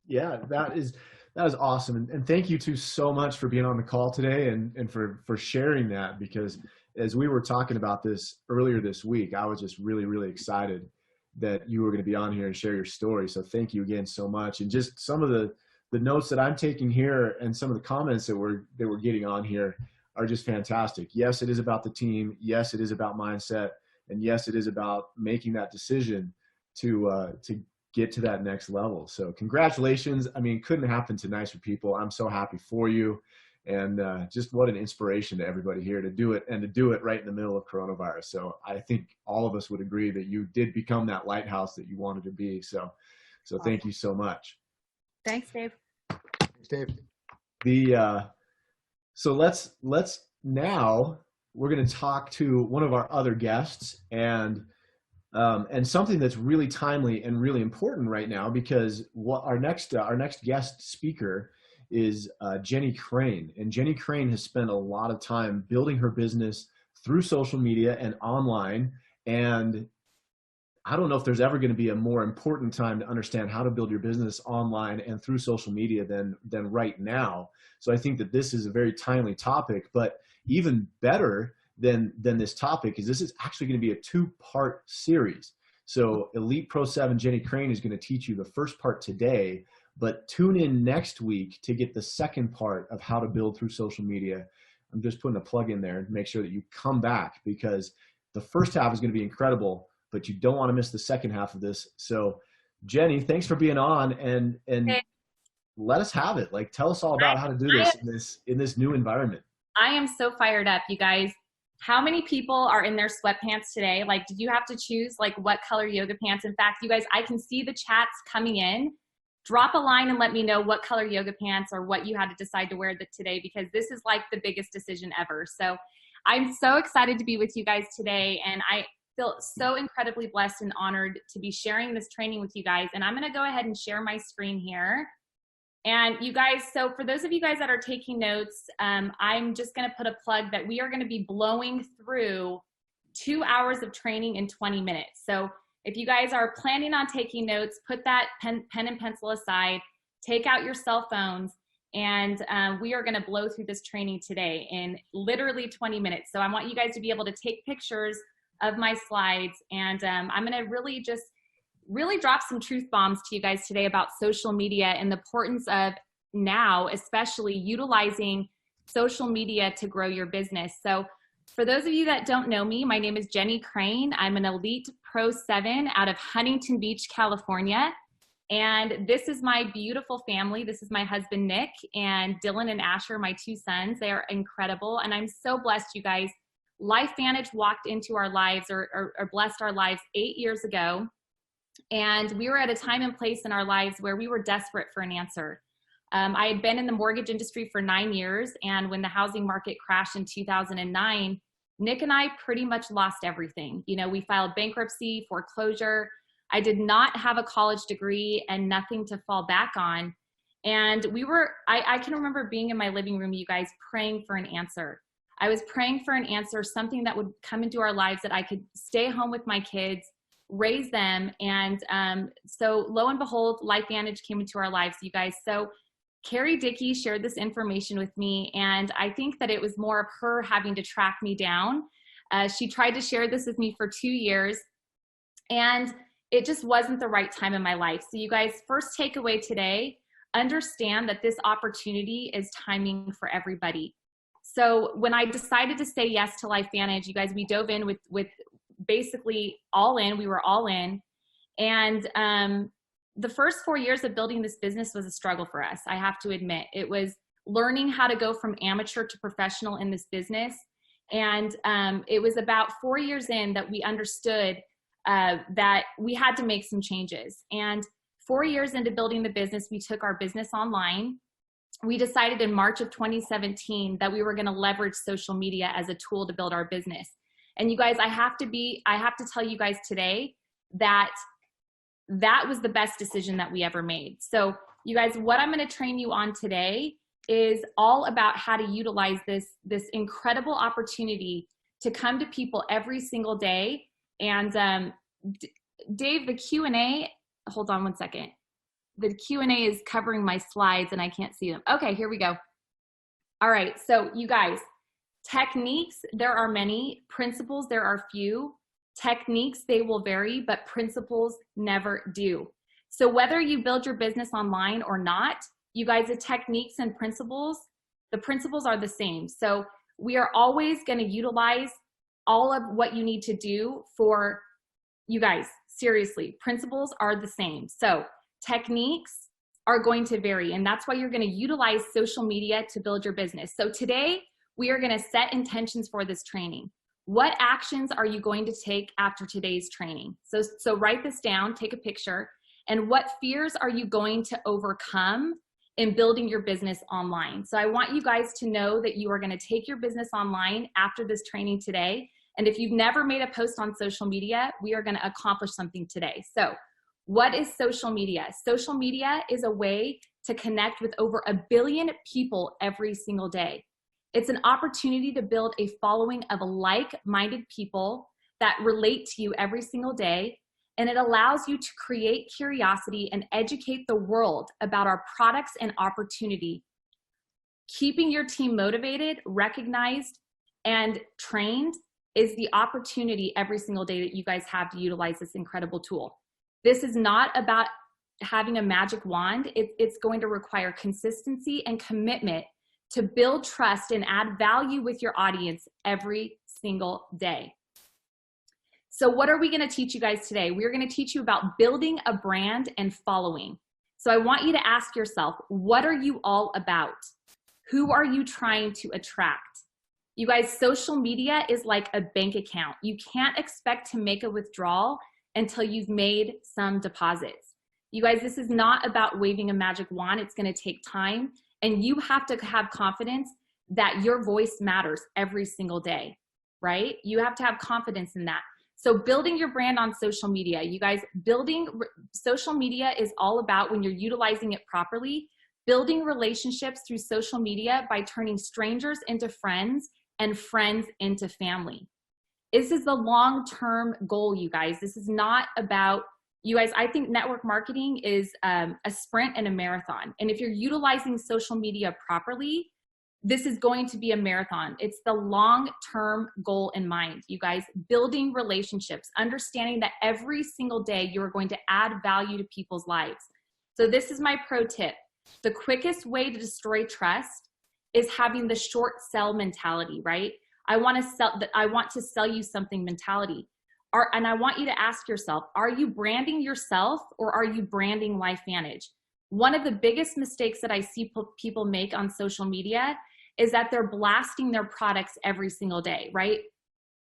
Yeah, that is awesome. And thank you two so much for being on the call today and for sharing that, because as we were talking about this earlier this week, I was just really, really excited that you were going to be on here and share your story. So thank you again so much. And just some of the notes that I'm taking here and some of the comments that we're getting on here are just fantastic. Yes, it is about the team. Yes, it is about mindset. And yes, it is about making that decision to get to that next level. So congratulations. I mean, couldn't happen to nicer people. I'm so happy for you. And just what an inspiration to everybody here to do it, and to do it right in the middle of coronavirus. So I think all of us would agree that you did become that lighthouse that you wanted to be. So thank you so much. Thanks, Dave. Thanks, Dave. So let's now, we're going to talk to one of our other guests, and something that's really timely and really important right now, because what our next guest speaker is Jenny Crane. And Jenny Crane has spent a lot of time building her business through social media and online. And I don't know if there's ever going to be a more important time to understand how to build your business online and through social media than right now. So I think that this is a very timely topic, but even better than this topic is this is actually going to be a 2-part series. So Elite Pro 7 Jenny Crane is going to teach you the first part today, but tune in next week to get the second part of how to build through social media. I'm just putting a plug in there to make sure that you come back, because the first half is going to be incredible, but you don't want to miss the second half of this. So Jenny, thanks for being on, and let us have it. Like, tell us all about how to do this in this new environment. I am so fired up, you guys. How many people are in their sweatpants today? Like, did you have to choose like what color yoga pants? In fact, you guys, I can see the chats coming in. Drop a line and let me know what color yoga pants or what you had to decide to wear today, because this is like the biggest decision ever. So I'm so excited to be with you guys today, and I feel so incredibly blessed and honored to be sharing this training with you guys. And I'm going to go ahead and share my screen here. And you guys, so for those of you guys that are taking notes, I'm just going to put a plug that we are going to be blowing through 2 hours of training in 20 minutes. So if you guys are planning on taking notes, put that pen and pencil aside, take out your cell phones, and we are going to blow through this training today in literally 20 minutes. So I want you guys to be able to take pictures of my slides, and I'm going to really drop some truth bombs to you guys today about social media and the importance of now, especially utilizing social media to grow your business. So for those of you that don't know me, my name is Jenny Crane. I'm an Elite Pro 7 out of Huntington Beach, California. And this is my beautiful family. This is my husband, Nick, and Dylan and Asher, my 2 sons. They are incredible. And I'm so blessed, you guys. LifeVantage walked into our lives or blessed our lives 8 years ago. And we were at a time and place in our lives where we were desperate for an answer. I had been in the mortgage industry for 9 years, and when the housing market crashed in 2009, Nick and I pretty much lost everything. You know, we filed bankruptcy, foreclosure. I did not have a college degree and nothing to fall back on. And I can remember being in my living room, you guys, praying for an answer. I was praying for an answer, something that would come into our lives that I could stay home with my kids, raise them. And so lo and behold, LifeVantage came into our lives, you guys. So Carrie Dickey shared this information with me, and I think that it was more of her having to track me down. She tried to share this with me for 2 years, and it just wasn't the right time in my life. So you guys, first takeaway today, understand that this opportunity is timing for everybody. So when I decided to say yes to LifeVantage, you guys, we dove in with basically all in. We were all in. And the first 4 years of building this business was a struggle for us, I have to admit. It was learning how to go from amateur to professional in this business. And it was about 4 years in that we understood that we had to make some changes. And 4 years into building the business, we took our business online. We decided in March of 2017 that we were going to leverage social media as a tool to build our business. And you guys, I have to tell you guys today that that was the best decision that we ever made. So you guys, what I'm going to train you on today is all about how to utilize this incredible opportunity to come to people every single day. And Dave, the Q&A, hold on one second. The Q&A is covering my slides and I can't see them. Okay, here we go. All right, so you guys, techniques, there are many. Principles, there are few. Techniques, they will vary, but principles never do. So whether you build your business online or not, you guys, the techniques and principles, the principles are the same. So we are always going to utilize all of what you need to do for you guys. Seriously, principles are the same. So techniques are going to vary, and that's why you're going to utilize social media to build your business. So today we are going to set intentions for this training. What actions are you going to take after today's training? So write this down, take a picture, and what fears are you going to overcome in building your business online? So I want you guys to know that you are going to take your business online after this training today. And if you've never made a post on social media, we are going to accomplish something today. So what is social media? Social media is a way to connect with over 1 billion people every single day. It's an opportunity to build a following of like-minded people that relate to you every single day, and it allows you to create curiosity and educate the world about our products and opportunity. Keeping your team motivated, recognized, and trained is the opportunity every single day that you guys have to utilize this incredible tool. This is not about having a magic wand. It's going to require consistency and commitment to build trust and add value with your audience every single day. So what are we going to teach you guys today? We're going to teach you about building a brand and following. So I want you to ask yourself, what are you all about? Who are you trying to attract? You guys, social media is like a bank account. You can't expect to make a withdrawal until you've made some deposits. You guys, this is not about waving a magic wand. It's going to take time. And you have to have confidence that your voice matters every single day, right? You have to have confidence in that. So building your brand on social media, you guys, building social media is all about, when you're utilizing it properly, building relationships through social media by turning strangers into friends and friends into family. This is the long-term goal, you guys. This is not about, you guys, I think network marketing is a sprint and a marathon. And if you're utilizing social media properly, this is going to be a marathon. It's the long-term goal in mind, you guys. Building relationships, understanding that every single day you are going to add value to people's lives. So this is my pro tip. The quickest way to destroy trust is having the short sell mentality, right? I want to sell you something mentality. And I want you to ask yourself, are you branding yourself or are you branding LifeVantage? One of the biggest mistakes that I see people make on social media is that they're blasting their products every single day, right?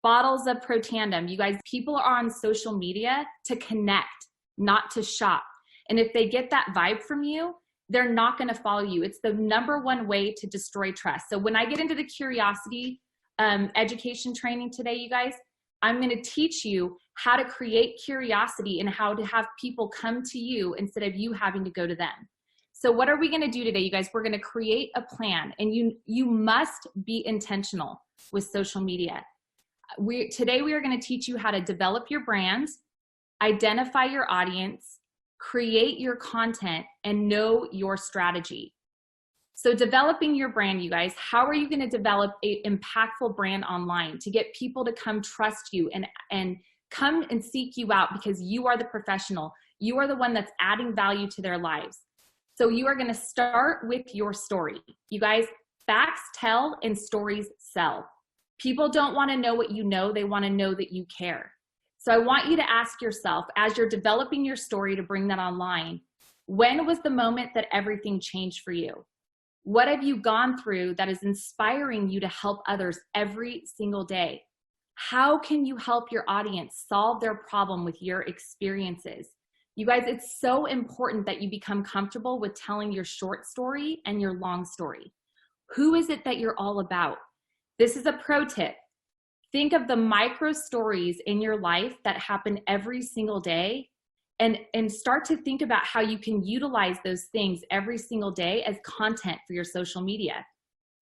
Bottles of Protandim. You guys, people are on social media to connect, not to shop. And if they get that vibe from you, they're not going to follow you. It's the #1 way to destroy trust. So when I get into the curiosity education training today, you guys, I'm going to teach you how to create curiosity and how to have people come to you instead of you having to go to them. So what are we going to do today, you guys? We're going to create a plan, and you must be intentional with social media. Today we are going to teach you how to develop your brand, identify your audience, create your content, and know your strategy. So developing your brand, you guys, how are you going to develop an impactful brand online to get people to come trust you and come and seek you out because you are the professional. You are the one that's adding value to their lives. So you are going to start with your story. You guys, facts tell and stories sell. People don't want to know what you know. They want to know that you care. So I want you to ask yourself, as you're developing your story to bring that online, when was the moment that everything changed for you? What have you gone through that is inspiring you to help others every single day? How can you help your audience solve their problem with your experiences? You guys, it's so important that you become comfortable with telling your short story and your long story. Who is it that you're all about? This is a pro tip. Think of the micro stories in your life that happen every single day and start to think about how you can utilize those things every single day as content for your social media.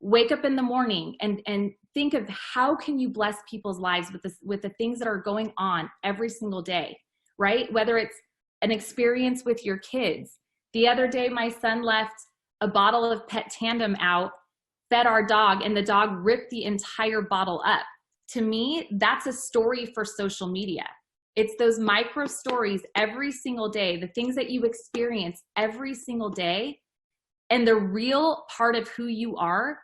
Wake up in the morning and think of how can you bless people's lives with the things that are going on every single day, right? Whether it's an experience with your kids. The other day, my son left a bottle of Protandim out, fed our dog, and the dog ripped the entire bottle up. To me, that's a story for social media. It's those micro stories every single day, the things that you experience every single day, and the real part of who you are,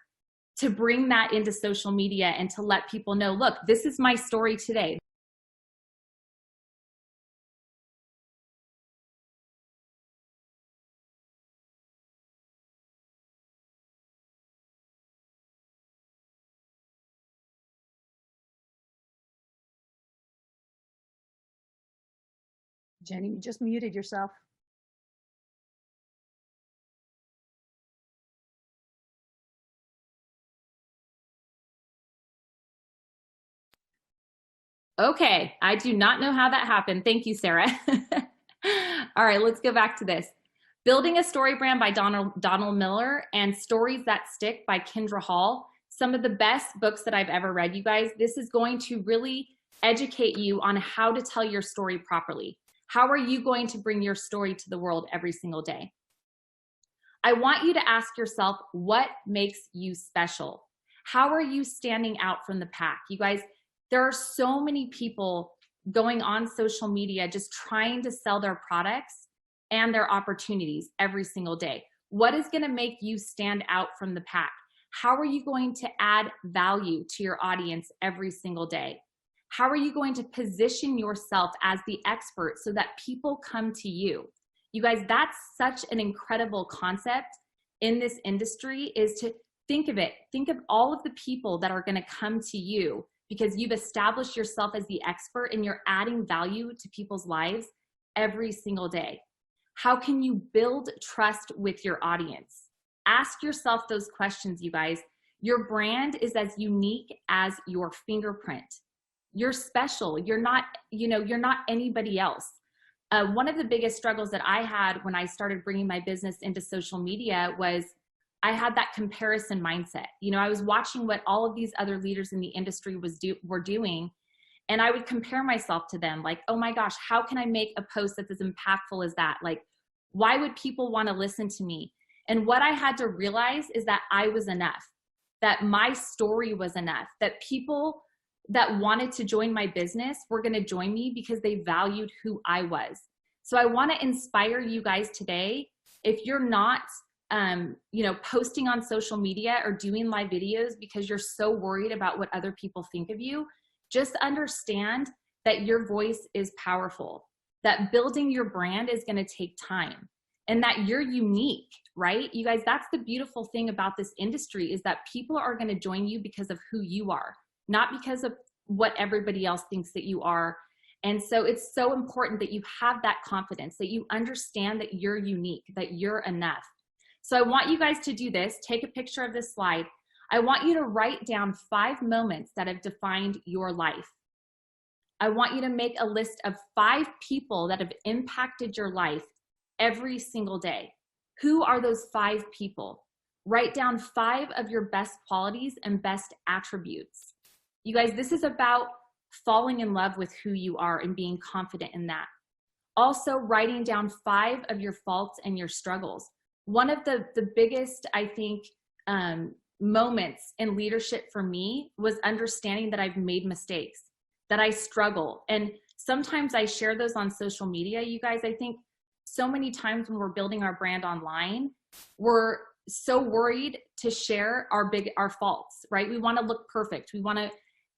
to bring that into social media and to let people know, look, this is my story today. Jenny, you just muted yourself. Okay, I do not know how that happened. Thank you, Sarah. All right, let's go back to this. Building a Story Brand by Donald Miller and Stories That Stick by Kendra Hall. Some of the best books that I've ever read, you guys. This is going to really educate you on how to tell your story properly. How are you going to bring your story to the world every single day? I want you to ask yourself, what makes you special? How are you standing out from the pack? You guys, there are so many people going on social media just trying to sell their products and their opportunities every single day. What is going to make you stand out from the pack? How are you going to add value to your audience every single day? How are you going to position yourself as the expert so that people come to you? You guys, that's such an incredible concept in this industry, is to think of it. Think of all of the people that are going to come to you because you've established yourself as the expert and you're adding value to people's lives every single day. How can you build trust with your audience? Ask yourself those questions, you guys. Your brand is as unique as your fingerprint. You're special. You're not, you're not anybody else. one of the biggest struggles that I had when I started bringing my business into social media was I had that comparison mindset. You know, I was watching what all of these other leaders in the industry were doing, and I would compare myself to them. Like, oh my gosh, how can I make a post that's as impactful as that? Like, why would people want to listen to me? And what I had to realize is that I was enough, that my story was enough, that people that wanted to join my business were going to join me because they valued who I was. So I want to inspire you guys today. If you're not, you know, posting on social media or doing live videos because you're so worried about what other people think of you, just understand that your voice is powerful, that building your brand is going to take time, and that you're unique, right? You guys, that's the beautiful thing about this industry, is that people are going to join you because of who you are, not because of what everybody else thinks that you are. And so it's so important that you have that confidence, that you understand that you're unique, that you're enough. So I want you guys to do this. Take a picture of this slide. I want you to write down 5 moments that have defined your life. I want you to make a list of 5 people that have impacted your life every single day. Who are those 5 people? Write down 5 of your best qualities and best attributes. You guys, this is about falling in love with who you are and being confident in that. Also, writing down 5 of your faults and your struggles. One of the biggest, I think, moments in leadership for me was understanding that I've made mistakes, that I struggle. And sometimes I share those on social media. You guys, I think so many times when we're building our brand online, we're so worried to share our faults, right? We want to look perfect. We want to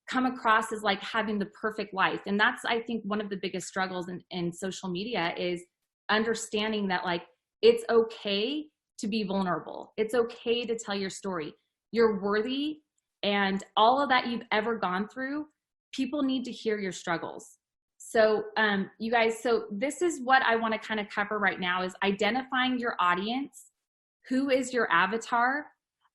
come across as like having the perfect life. And that's, I think, one of the biggest struggles in social media, is understanding that, like, it's okay to be vulnerable. It's okay to tell your story. You're worthy, and all of that you've ever gone through, people need to hear your struggles. So you guys, so this is what I want to kind of cover right now, is identifying your audience, who is your avatar,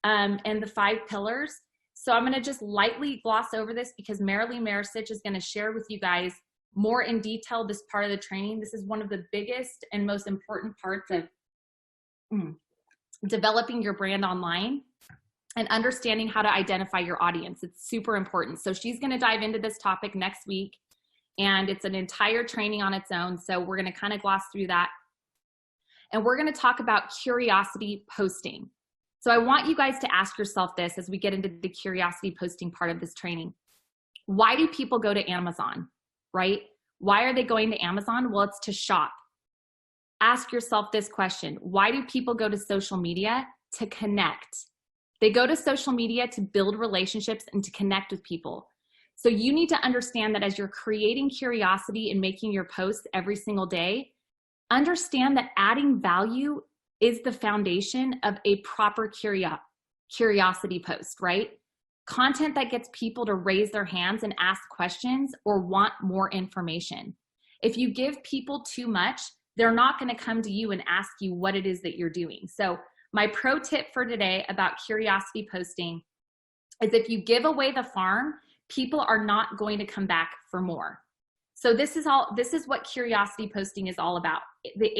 and the 5 pillars. So I'm going to just lightly gloss over this because Marilee Maricich is going to share with you guys more in detail this part of the training. This is one of the biggest and most important parts of developing your brand online and understanding how to identify your audience. It's super important. So she's going to dive into this topic next week, and it's an entire training on its own. So we're going to kind of gloss through that. And we're going to talk about curiosity posting. So I want you guys to ask yourself this as we get into the curiosity posting part of this training. Why do people go to Amazon, right? Why are they going to Amazon? Well, it's to shop. Ask yourself this question. Why do people go to social media? To connect. They go to social media to build relationships and to connect with people. So you need to understand that as you're creating curiosity and making your posts every single day, understand that adding value is the foundation of a proper curiosity post, right? Content that gets people to raise their hands and ask questions or want more information. If you give people too much, they're not going to come to you and ask you what it is that you're doing. So my pro tip for today about curiosity posting is, if you give away the farm, people are not going to come back for more. So this is what curiosity posting is all about. The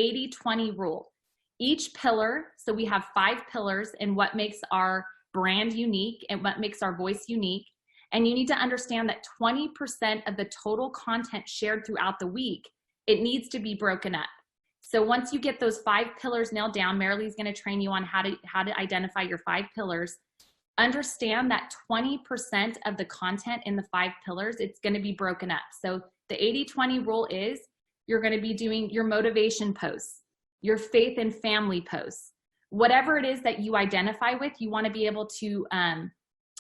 80-20 rule. Each pillar, so we have 5 pillars in what makes our brand unique and what makes our voice unique. And you need to understand that 20% of the total content shared throughout the week, it needs to be broken up. So once you get those 5 pillars nailed down, Marilee is going to train you on how to identify your 5 pillars. Understand that 20% of the content in the 5 pillars, it's going to be broken up. So the 80-20 rule is, you're going to be doing your motivation posts, your faith and family posts, whatever it is that you identify with. You want to be able to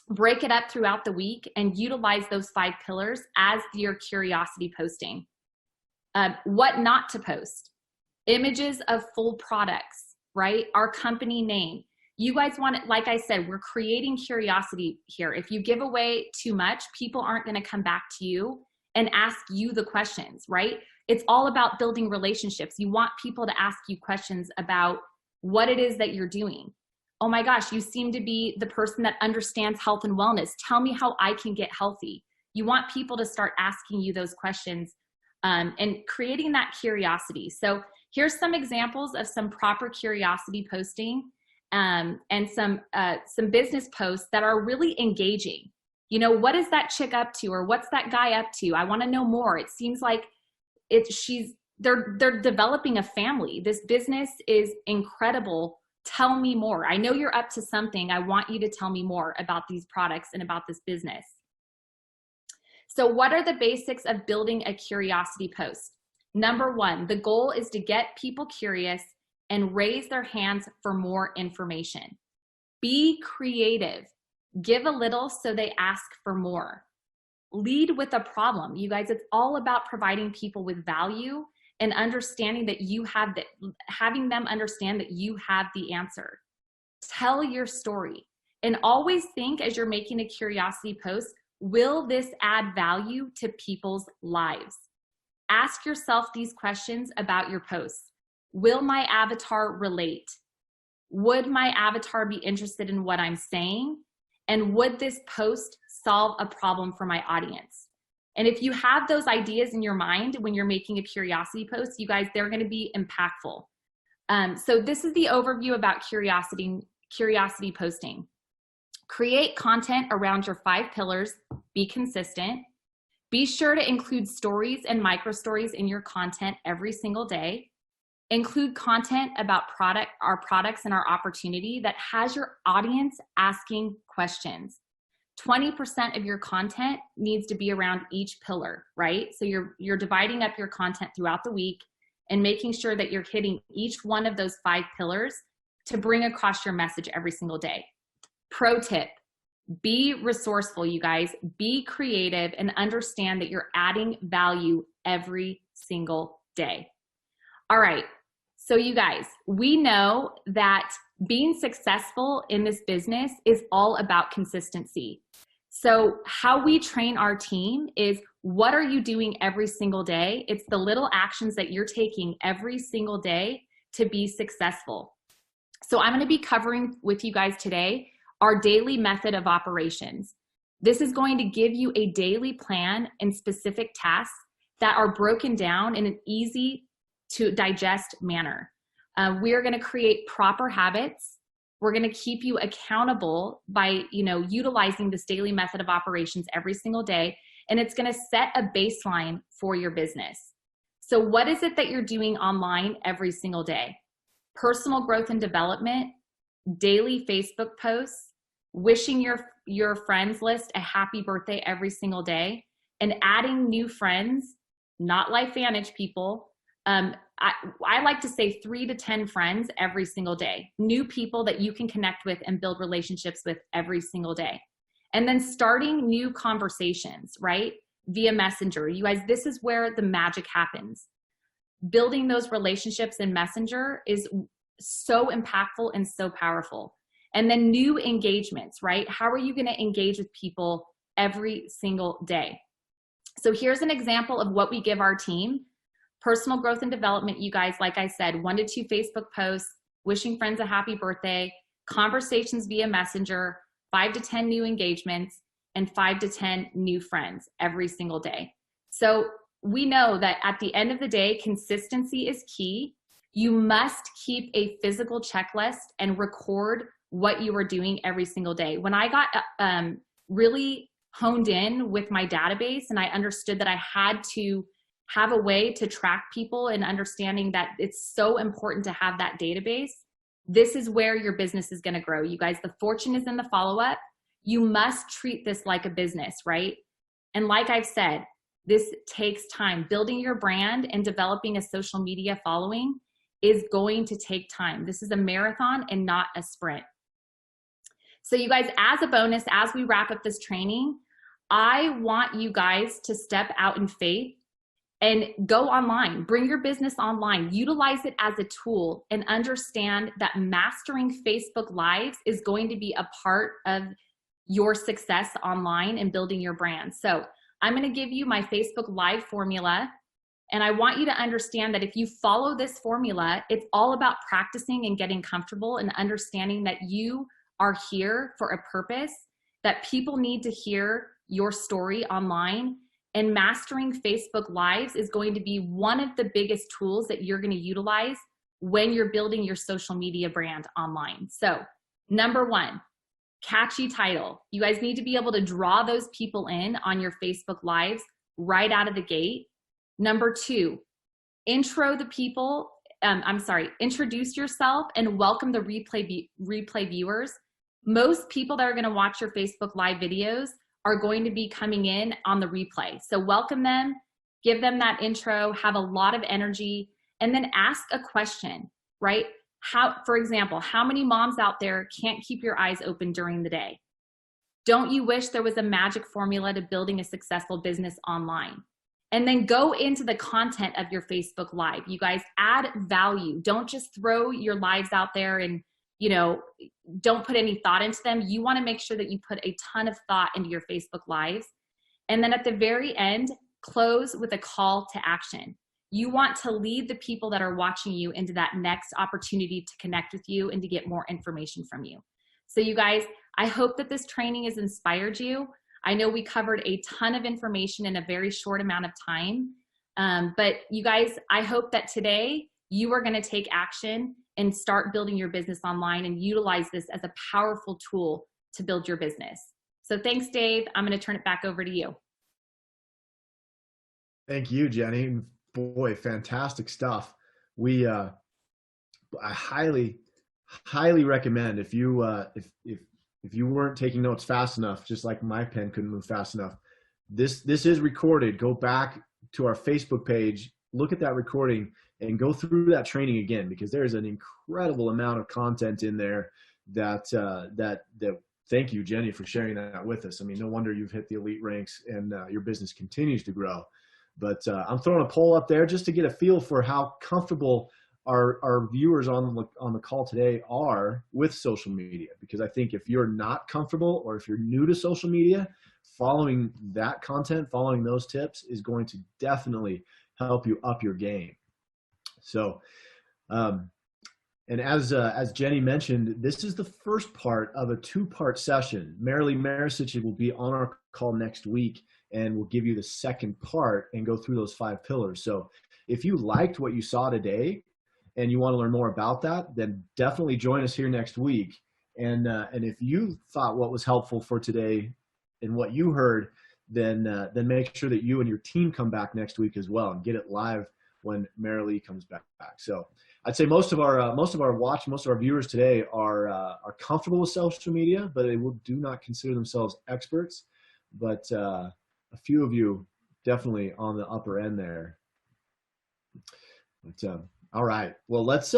break it up throughout the week and utilize those 5 pillars as your curiosity posting. What not to post: images of full products, right? Our company name. You guys want it, like I said, we're creating curiosity here. If you give away too much, people aren't going to come back to you and ask you the questions, right? It's all about building relationships. You want people to ask you questions about what it is that you're doing. Oh my gosh, you seem to be the person that understands health and wellness. Tell me how I can get healthy. You want people to start asking you those questions and creating that curiosity. So here's some examples of some proper curiosity posting and some business posts that are really engaging. You know, what is that chick up to, or what's that guy up to? I want to know more. It seems like they're developing a family. This business is incredible. Tell me more. I know you're up to something. I want you to tell me more about these products and about this business. So what are the basics of building a curiosity post? Number one, the goal is to get people curious and raise their hands for more information. Be creative. Give a little so they ask for more. Lead with a problem. You guys, it's all about providing people with value and understanding that you have having them understand that you have the answer. Tell your story, and always think, as you're making a curiosity post, will this add value to people's lives? Ask yourself these questions about your posts. Will my avatar relate? Would my avatar be interested in what I'm saying? And would this post solve a problem for my audience? And if you have those ideas in your mind when you're making a curiosity post, you guys, they're going to be impactful. So this is the overview about curiosity posting. Create content around your 5 pillars. Be consistent. Be sure to include stories and micro stories in your content every single day. Include content about our products and our opportunity that has your audience asking questions. 20% of your content needs to be around each pillar, right? So you're dividing up your content throughout the week and making sure that you're hitting each one of those 5 pillars to bring across your message every single day. Pro tip, be resourceful, you guys. Be creative and understand that you're adding value every single day. All right, so you guys, we know that being successful in this business is all about consistency. So how we train our team is, what are you doing every single day? It's the little actions that you're taking every single day to be successful. So I'm going to be covering with you guys today our daily method of operations. This is going to give you a daily plan and specific tasks that are broken down in an easy to digest manner. We are going to create proper habits. We're going to keep you accountable by, utilizing this daily method of operations every single day, and it's going to set a baseline for your business. So what is it that you're doing online every single day? Personal growth and development, daily Facebook posts, wishing your friends list a happy birthday every single day, and adding new friends, not LifeVantage people. I like to say 3 to 10 friends every single day, new people that you can connect with and build relationships with every single day. And then starting new conversations, right? Via Messenger. You guys, this is where the magic happens. Building those relationships in Messenger is so impactful and so powerful. And then new engagements, right? How are you going to engage with people every single day? So here's an example of what we give our team. Personal growth and development, you guys, like I said, 1 to 2 Facebook posts, wishing friends a happy birthday, conversations via Messenger, 5 to 10 new engagements, and 5 to 10 new friends every single day. So we know that at the end of the day, consistency is key. You must keep a physical checklist and record what you are doing every single day. When I got really honed in with my database and I understood that I had to have a way to track people and understanding that it's so important to have that database, this is where your business is going to grow. You guys, the fortune is in the follow-up. You must treat this like a business, right? And like I've said, this takes time. Building your brand and developing a social media following is going to take time. This is a marathon and not a sprint. So you guys, as a bonus, as we wrap up this training, I want you guys to step out in faith and go online. Bring your business online. Utilize it as a tool and understand that mastering Facebook Lives is going to be a part of your success online and building your brand. So I'm going to give you my Facebook Live formula. And I want you to understand that if you follow this formula, it's all about practicing and getting comfortable and understanding that you are here for a purpose, that people need to hear your story online. And mastering Facebook Lives is going to be one of the biggest tools that you're going to utilize when you're building your social media brand online. So number one, catchy title. You guys need to be able to draw those people in on your Facebook Lives right out of the gate. Number two, introduce yourself and welcome the replay viewers. Most people that are going to watch your Facebook Live videos are going to be coming in on the replay. So welcome them, give them that intro, have a lot of energy, and then ask a question, right? For example, how many moms out there can't keep your eyes open during the day? Don't you wish there was a magic formula to building a successful business online? And then go into the content of your Facebook Live. You guys add value. Don't just throw your lives out there and, don't put any thought into them. You want to make sure that you put a ton of thought into your Facebook Lives. And then at the very end, close with a call to action. You want to lead the people that are watching you into that next opportunity to connect with you and to get more information from you. So you guys, I hope that this training has inspired you. I know we covered a ton of information in a very short amount of time. But you guys, I hope that today you are going to take action and start building your business online and utilize this as a powerful tool to build your business. So thanks, Dave. I'm going to turn it back over to you. Thank you, Jenny. Boy, fantastic stuff. I highly recommend if you weren't taking notes fast enough, just like my pen couldn't move fast enough, this is recorded. Go back to our Facebook page, look at that recording, and go through that training again, because there's an incredible amount of content in there that thank you, Jenny, for sharing that with us. I mean, no wonder you've hit the elite ranks and your business continues to grow. But I'm throwing a poll up there just to get a feel for how comfortable our viewers on the call today are with social media. Because I think if you're not comfortable, or if you're new to social media, following that content, following those tips is going to definitely help you up your game. So, and as Jenny mentioned, this is the first part of a two-part session. Marilee Maricic will be on our call next week, and we'll give you the second part and go through those 5 pillars. So if you liked what you saw today and you want to learn more about that, then definitely join us here next week. And if you thought what was helpful for today and what you heard, then make sure that you and your team come back next week as well and get it live when Marilee comes back. So I'd say most of our viewers today are comfortable with social media, but they do not consider themselves experts. But a few of you definitely on the upper end there. But, all right, well, let's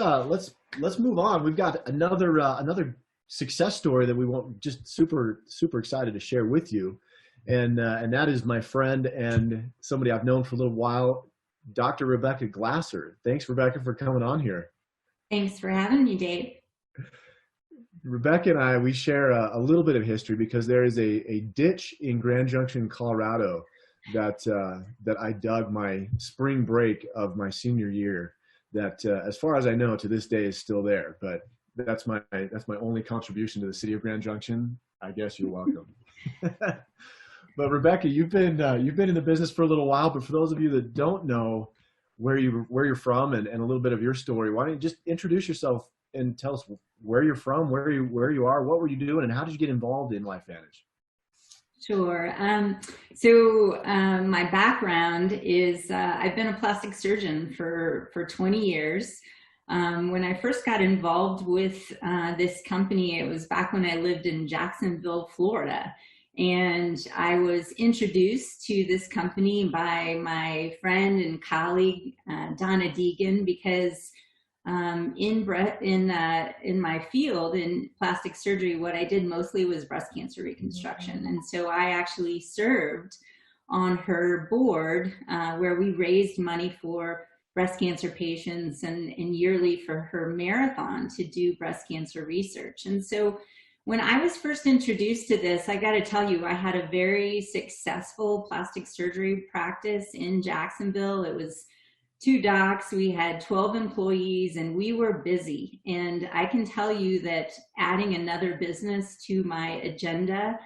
move on. We've got another success story that we want, just super excited to share with you, and that is my friend and somebody I've known for a little while, Dr. Rebecca Glasser. Thanks, Rebecca, for coming on here. Thanks for having me, Dave. Rebecca and I, we share a little bit of history, because there is a ditch in Grand Junction, Colorado that I dug my spring break of my senior year that, as far as I know, to this day is still there. But that's my only contribution to the city of Grand Junction. I guess you're welcome. But Rebecca, you've been in the business for a little while, but for those of you that don't know where you're from and a little bit of your story, why don't you just introduce yourself and tell us where you're from, where you are, what were you doing, and how did you get involved in LifeVantage? Sure. So my background is I've been a plastic surgeon for 20 years. When I first got involved with this company, it was back when I lived in Jacksonville, Florida. And I was introduced to this company by my friend and colleague, Donna Deegan, because in my field in plastic surgery, what I did mostly was breast cancer reconstruction. And so I actually served on her board where we raised money for breast cancer patients and yearly for her marathon to do breast cancer research. And so when I was first introduced to this, I got to tell you, I had a very successful plastic surgery practice in Jacksonville. It was 2 docs, we had 12 employees, and we were busy. And I can tell you that adding another business to my agenda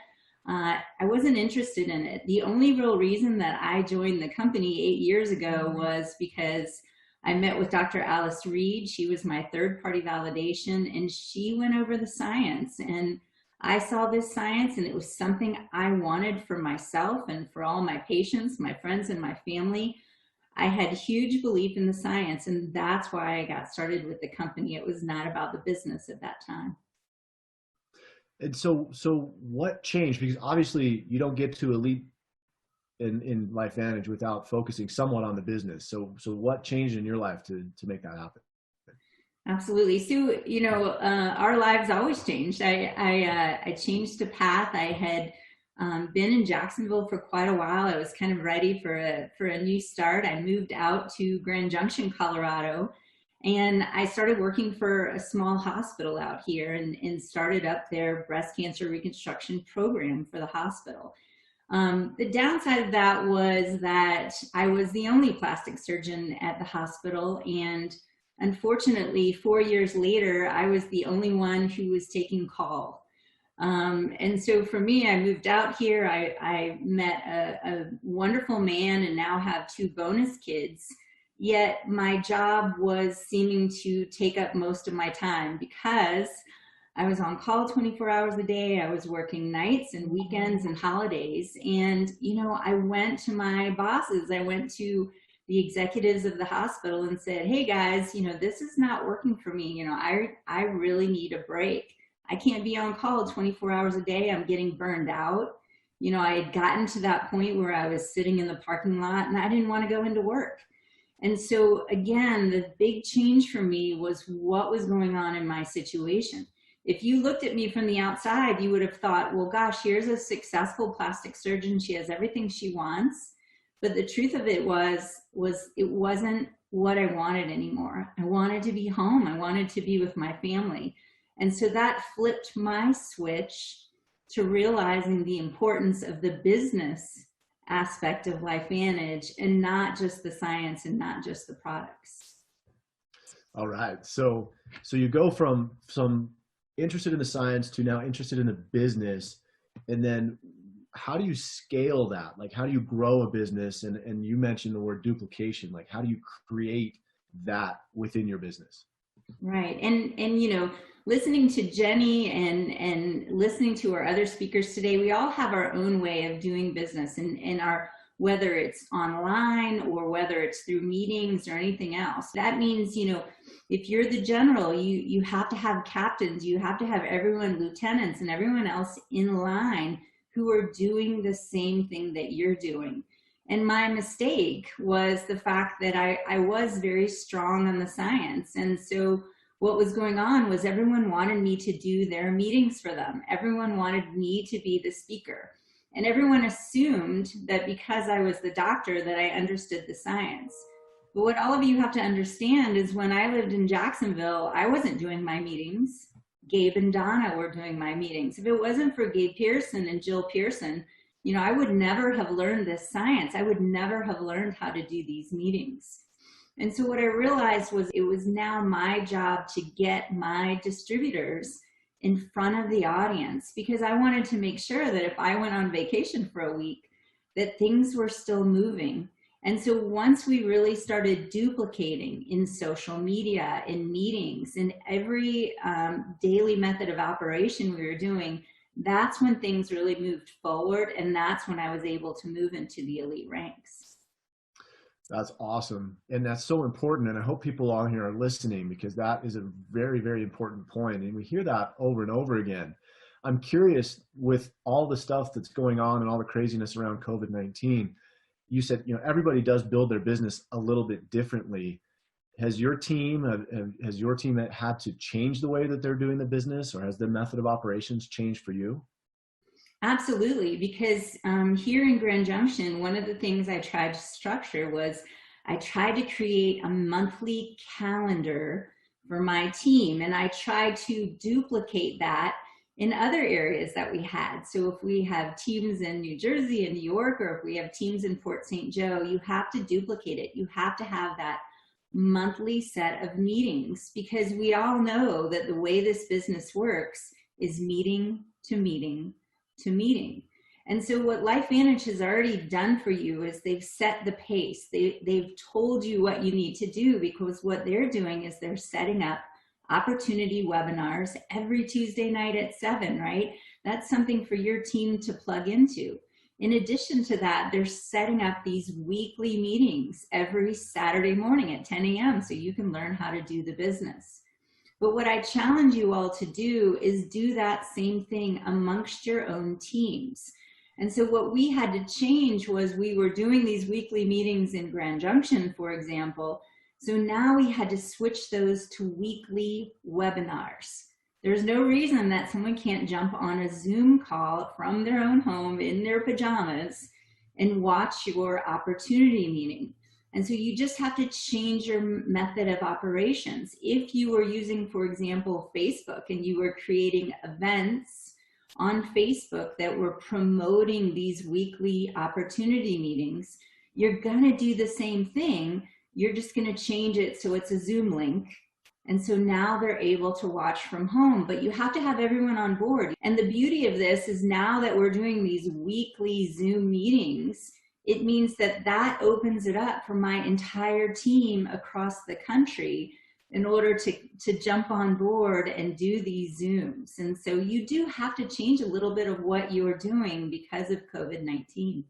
I wasn't interested in it. The only real reason that I joined the company 8 years ago was because I met with Dr. Alice Reed. She was my third-party validation, and she went over the science. And I saw this science, and it was something I wanted for myself and for all my patients, my friends, and my family. I had huge belief in the science, and that's why I got started with the company. It was not about the business at that time. And so what changed? Because obviously you don't get to elite in LifeVantage without focusing somewhat on the business. So what changed in your life to make that happen? Absolutely. So, you know, our lives always changed. I changed a path. I had been in Jacksonville for quite a while. I was kind of ready for a new start. I moved out to Grand Junction, Colorado, and I started working for a small hospital out here and started up their breast cancer reconstruction program for the hospital. The downside of that was that I was the only plastic surgeon at the hospital, and unfortunately, 4 years later, I was the only one who was taking call. And so for me, I moved out here. I met a wonderful man and now have 2 bonus kids. Yet my job was seeming to take up most of my time because I was on call 24 hours a day. I was working nights and weekends and holidays. And, you know, I went to my bosses. I went to the executives of the hospital and said, hey guys, you know, this is not working for me. You know, I really need a break. I can't be on call 24 hours a day. I'm getting burned out. You know, I had gotten to that point where I was sitting in the parking lot and I didn't want to go into work. And so again, the big change for me was what was going on in my situation. If you looked at me from the outside, you would have thought, well, gosh, here's a successful plastic surgeon. She has everything she wants. But the truth of it was it wasn't what I wanted anymore. I wanted to be home. I wanted to be with my family. And so that flipped my switch to realizing the importance of the business aspect of LifeVantage and not just the science and not just the products. All right. So you go from some interested in the science to now interested in the business. And then how do you scale that? Like, how do you grow a business? And you mentioned the word duplication. Like, how do you create that within your business? Right. And you know, listening to Jenny and listening to our other speakers today, we all have our own way of doing business and our, whether it's online or whether it's through meetings or anything else. That means, you know, if you're the general, you have to have captains, you have to have everyone lieutenants and everyone else in line who are doing the same thing that you're doing. And my mistake was the fact that I was very strong on the science. And so what was going on was everyone wanted me to do their meetings for them. Everyone wanted me to be the speaker. And everyone assumed that because I was the doctor that I understood the science. But what all of you have to understand is when I lived in Jacksonville, I wasn't doing my meetings. Gabe and Donna were doing my meetings. If it wasn't for Gabe Pearson and Jill Pearson, you know, I would never have learned this science. I would never have learned how to do these meetings. And so what I realized was it was now my job to get my distributors in front of the audience, because I wanted to make sure that if I went on vacation for a week, that things were still moving. And so once we really started duplicating in social media, in meetings, in every daily method of operation we were doing, that's when things really moved forward. And that's when I was able to move into the elite ranks. That's awesome. And that's so important. And I hope people on here are listening, because that is a very, very important point. And we hear that over and over again. I'm curious, with all the stuff that's going on and all the craziness around COVID-19, you said, you know, everybody does build their business a little bit differently. Has your team had to change the way that they're doing the business, or has the method of operations changed for you? Absolutely, because here in Grand Junction, one of the things I tried to structure was I tried to create a monthly calendar for my team, and I tried to duplicate that in other areas that we had. So if we have teams in New Jersey and New York, or if we have teams in Port St. Joe, you have to duplicate it. You have to have that monthly set of meetings, because we all know that the way this business works is meeting to meeting to meeting. And so what LifeVantage has already done for you is they've set the pace. They've told you what you need to do, because what they're doing is they're setting up opportunity webinars every Tuesday night at 7, right? That's something for your team to plug into. In addition to that, they're setting up these weekly meetings every Saturday morning at 10 a.m. so you can learn how to do the business. But what I challenge you all to do is do that same thing amongst your own teams. And so what we had to change was we were doing these weekly meetings in Grand Junction, for example. So now we had to switch those to weekly webinars. There's no reason that someone can't jump on a Zoom call from their own home in their pajamas and watch your opportunity meeting. And so you just have to change your method of operations. If you were using, for example, Facebook, and you were creating events on Facebook that were promoting these weekly opportunity meetings, you're gonna do the same thing. You're just gonna change it so it's a Zoom link. And so now they're able to watch from home, but you have to have everyone on board. And the beauty of this is, now that we're doing these weekly Zoom meetings, it means that that opens it up for my entire team across the country in order to jump on board and do these Zooms. And so you do have to change a little bit of what you're doing because of COVID-19.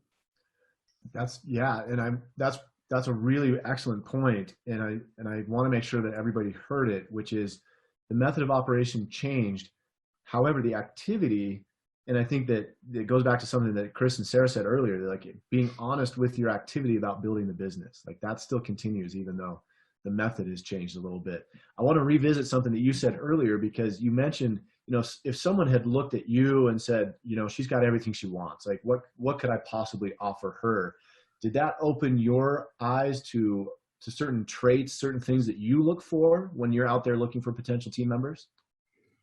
That's a really excellent point, and I want to make sure that everybody heard it, which is the method of operation changed. However, the activity, and I think that it goes back to something that Chris and Sarah said earlier, like being honest with your activity about building the business, like that still continues even though the method has changed a little bit. I want to revisit something that you said earlier, because you mentioned, if someone had looked at you and said, she's got everything she wants, like what could I possibly offer her? Did that open your eyes to certain traits, certain things that you look for when you're out there looking for potential team members?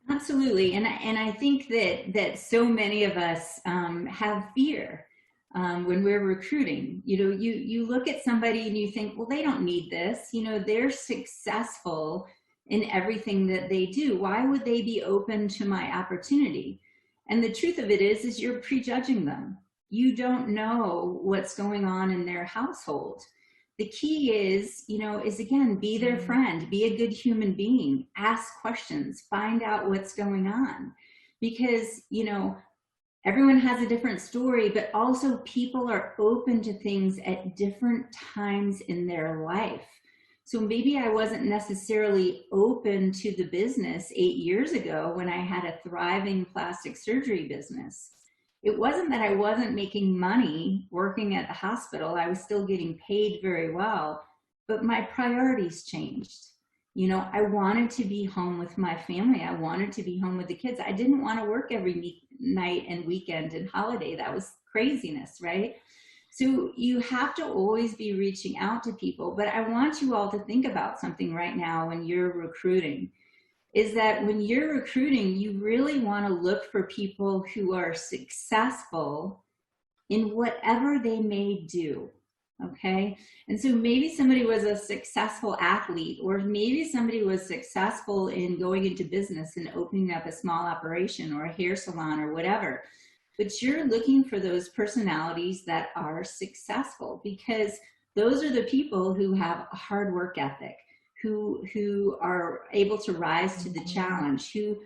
Absolutely. And I think that so many of us have fear when we're recruiting. You look at somebody and you think, well, they don't need this. They're successful in everything that they do. Why would they be open to my opportunity? And the truth of it is you're prejudging them. You don't know what's going on in their household. The key is again, be their friend, be a good human being, ask questions, find out what's going on. Because, everyone has a different story, but also people are open to things at different times in their life. So maybe I wasn't necessarily open to the business 8 years ago when I had a thriving plastic surgery business. It wasn't that I wasn't making money working at the hospital. I was still getting paid very well, but my priorities changed. I wanted to be home with my family. I wanted to be home with the kids. I didn't want to work every night and weekend and holiday. That was craziness, right? So you have to always be reaching out to people. But I want you all to think about something right now when you're recruiting. Is that when you're recruiting, you really want to look for people who are successful in whatever they may do, okay? And so maybe somebody was a successful athlete, or maybe somebody was successful in going into business and opening up a small operation or a hair salon or whatever. But you're looking for those personalities that are successful, because those are the people who have a hard work ethic, who are able to rise to the challenge, who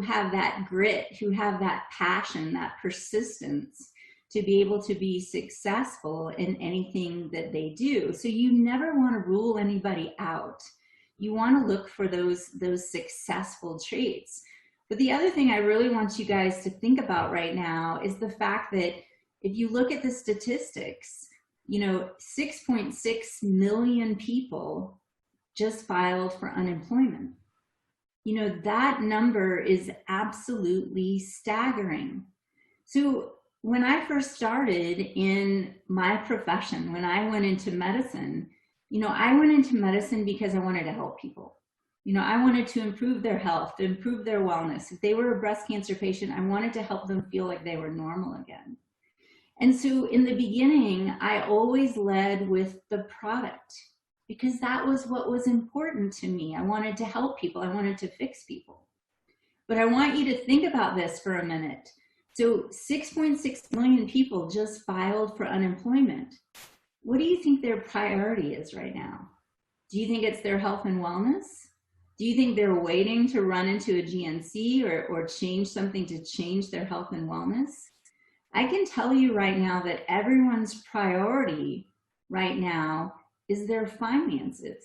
have that grit, who have that passion, that persistence to be able to be successful in anything that they do. So you never want to rule anybody out. You want to look for those successful traits. But the other thing I really want you guys to think about right now is the fact that if you look at the statistics, 6.6 million people just filed for unemployment. That number is absolutely staggering. So when I first started in my profession, when I went into medicine, I went into medicine because I wanted to help people. I wanted to improve their health, to improve their wellness. If they were a breast cancer patient, I wanted to help them feel like they were normal again. And so in the beginning, I always led with the product, because that was what was important to me. I wanted to help people. I wanted to fix people. But I want you to think about this for a minute. So 6.6 million people just filed for unemployment. What do you think their priority is right now? Do you think it's their health and wellness? Do you think they're waiting to run into a GNC or change something to change their health and wellness? I can tell you right now that everyone's priority right now is their finances.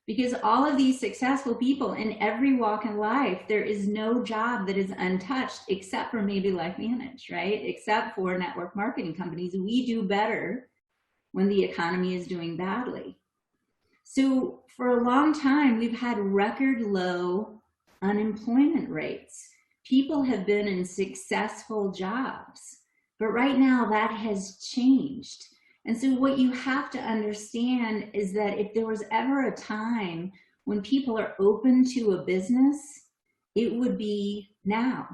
Because all of these successful people in every walk in life, there is no job that is untouched except for maybe LifeVantage, right? Except for network marketing companies. We do better when the economy is doing badly. So for a long time, we've had record low unemployment rates. People have been in successful jobs, but right now that has changed. And so what you have to understand is that if there was ever a time when people are open to a business, it would be now.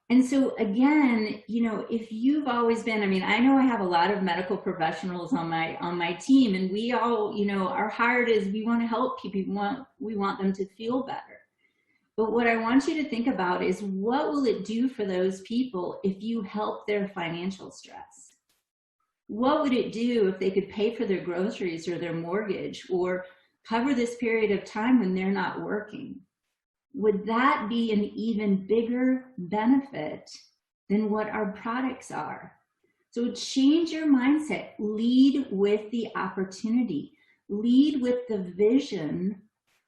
And so again, you know, if you've always been, I mean, I know I have a lot of medical professionals on my team, and we all, you know, our heart is we want to help people, we want them to feel better. But what I want you to think about is what will it do for those people if you help their financial stress? What would it do if they could pay for their groceries or their mortgage or cover this period of time when they're not working? Would that be an even bigger benefit than what our products are? So change your mindset. Lead with the opportunity. Lead with the vision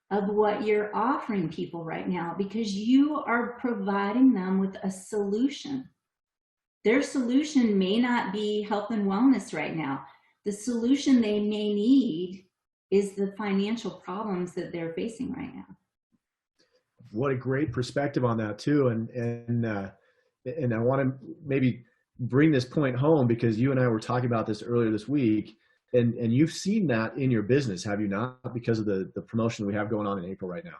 of what you're offering people right now, because you are providing them with a solution. Their solution may not be health and wellness right now. The solution they may need is the financial problems that they're facing right now. What a great perspective on that too. And I want to maybe bring this point home, because you and I were talking about this earlier this week, and you've seen that in your business, have you not? Because of the promotion we have going on in April right now.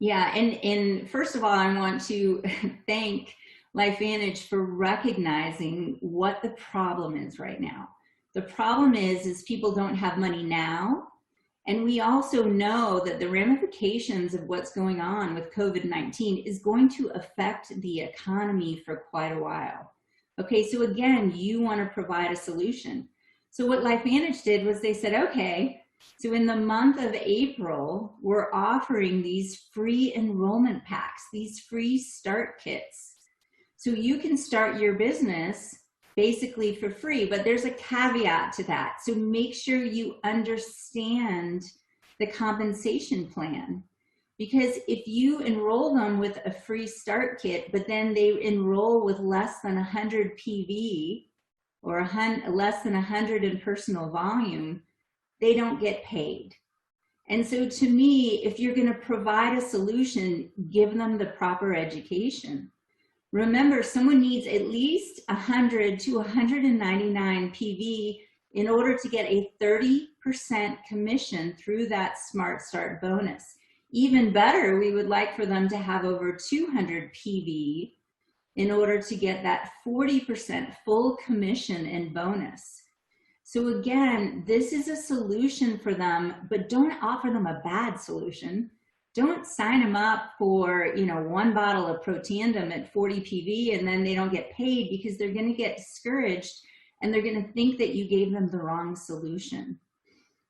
Yeah, and first of all, I want to thank LifeVantage for recognizing what the problem is right now. The problem is people don't have money now. And we also know that the ramifications of what's going on with COVID-19 is going to affect the economy for quite a while. Okay, so again, you want to provide a solution. So what LifeVantage did was they said, okay, so in the month of April, we're offering these free enrollment packs, these free start kits. So you can start your business basically for free, but there's a caveat to that. So make sure you understand the compensation plan, because if you enroll them with a free start kit, but then they enroll with less than 100 PV or less than 100 in personal volume, they don't get paid. And so to me, if you're going to provide a solution, give them the proper education. Remember, someone needs at least 100 to 199 PV in order to get a 30% commission through that Smart Start bonus. Even better, we would like for them to have over 200 PV in order to get that 40% full commission and bonus. So again, this is a solution for them, but don't offer them a bad solution. Don't sign them up for, you know, one bottle of Protandim at 40 PV and then they don't get paid, because they're going to get discouraged and they're going to think that you gave them the wrong solution.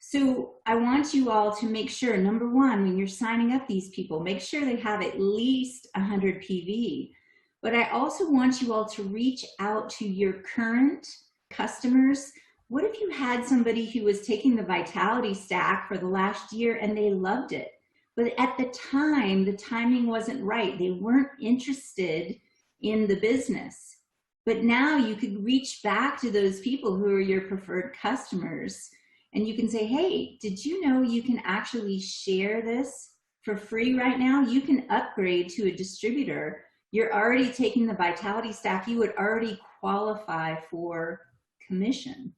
So I want you all to make sure, number one, when you're signing up these people, make sure they have at least 100 PV. But I also want you all to reach out to your current customers. What if you had somebody who was taking the Vitality Stack for the last year and they loved it? But at the time, the timing wasn't right. They weren't interested in the business. But now you could reach back to those people who are your preferred customers, and you can say, hey, did you know you can actually share this for free right now? You can upgrade to a distributor. You're already taking the Vitality Stack. You would already qualify for commission.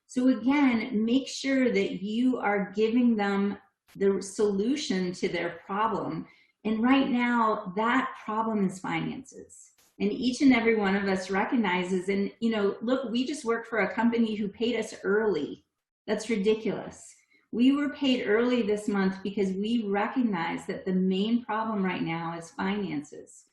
So again, make sure that you are giving them the solution to their problem. And right now, that problem is finances. And each and every one of us recognizes, and you know, look, we just worked for a company who paid us early. That's ridiculous. We were paid early this month because we recognize that the main problem right now is finances.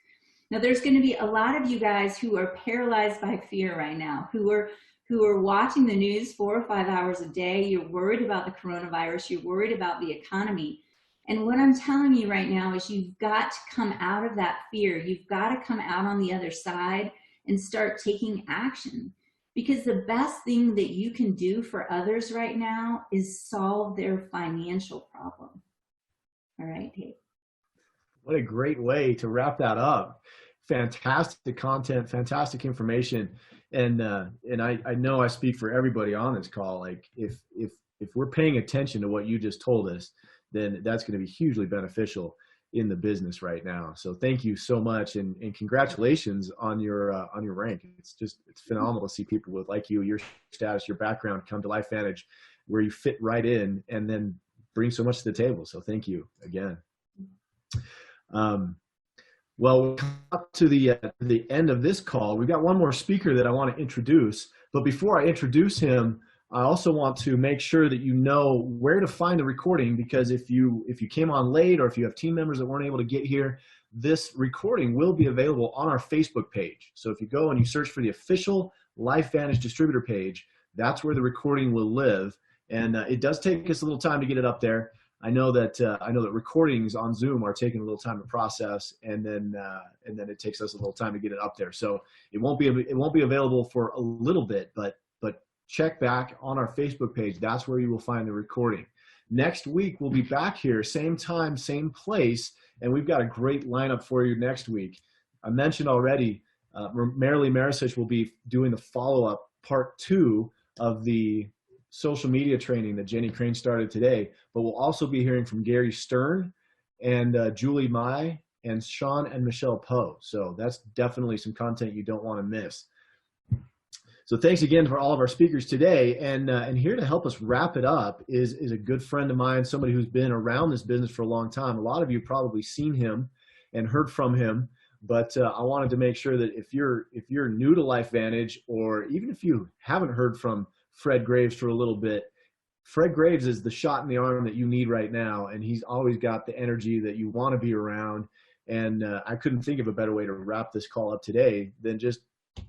Now, there's going to be a lot of you guys who are paralyzed by fear right now, who are watching the news 4 or 5 hours a day. You're worried about the coronavirus. You're worried about the economy. And what I'm telling you right now is you've got to come out of that fear. You've got to come out on the other side and start taking action. Because the best thing that you can do for others right now is solve their financial problem. All right, Dave. What a great way to wrap that up. Fantastic content, fantastic information. And I know I speak for everybody on this call. Like if we're paying attention to what you just told us, then that's going to be hugely beneficial in the business right now. So thank you so much, and congratulations on your rank. It's phenomenal to see people with like you, your status, your background come to LifeVantage, where you fit right in and then bring so much to the table. So thank you again. Well, we'll come up to the end of this call. We've got one more speaker that I want to introduce, but before I introduce him, I also want to make sure that you know where to find the recording, because if you came on late, or if you have team members that weren't able to get here, this recording will be available on our Facebook page. So if you go and you search for the official LifeVantage distributor page, that's where the recording will live. And it does take us a little time to get it up there. I know that recordings on Zoom are taking a little time to process, and then it takes us a little time to get it up there. So it won't be available for a little bit, but check back on our Facebook page. That's where you will find the recording. Next week, we'll be back here, same time, same place, and we've got a great lineup for you next week. I mentioned already, Marilee Marisich will be doing the follow-up part 2 of the social media training that Jenny Crane started today, but we'll also be hearing from Gary Stern and Julie Mai and Sean and Michelle Poe. So that's definitely some content you don't want to miss. So thanks again for all of our speakers today. And here to help us wrap it up is a good friend of mine, somebody who's been around this business for a long time. A lot of you have probably seen him and heard from him, but I wanted to make sure that if you're new to LifeVantage, or even if you haven't heard from Fred Graves for a little bit, Fred Graves is the shot in the arm that you need right now, and he's always got the energy that you want to be around. And I couldn't think of a better way to wrap this call up today than just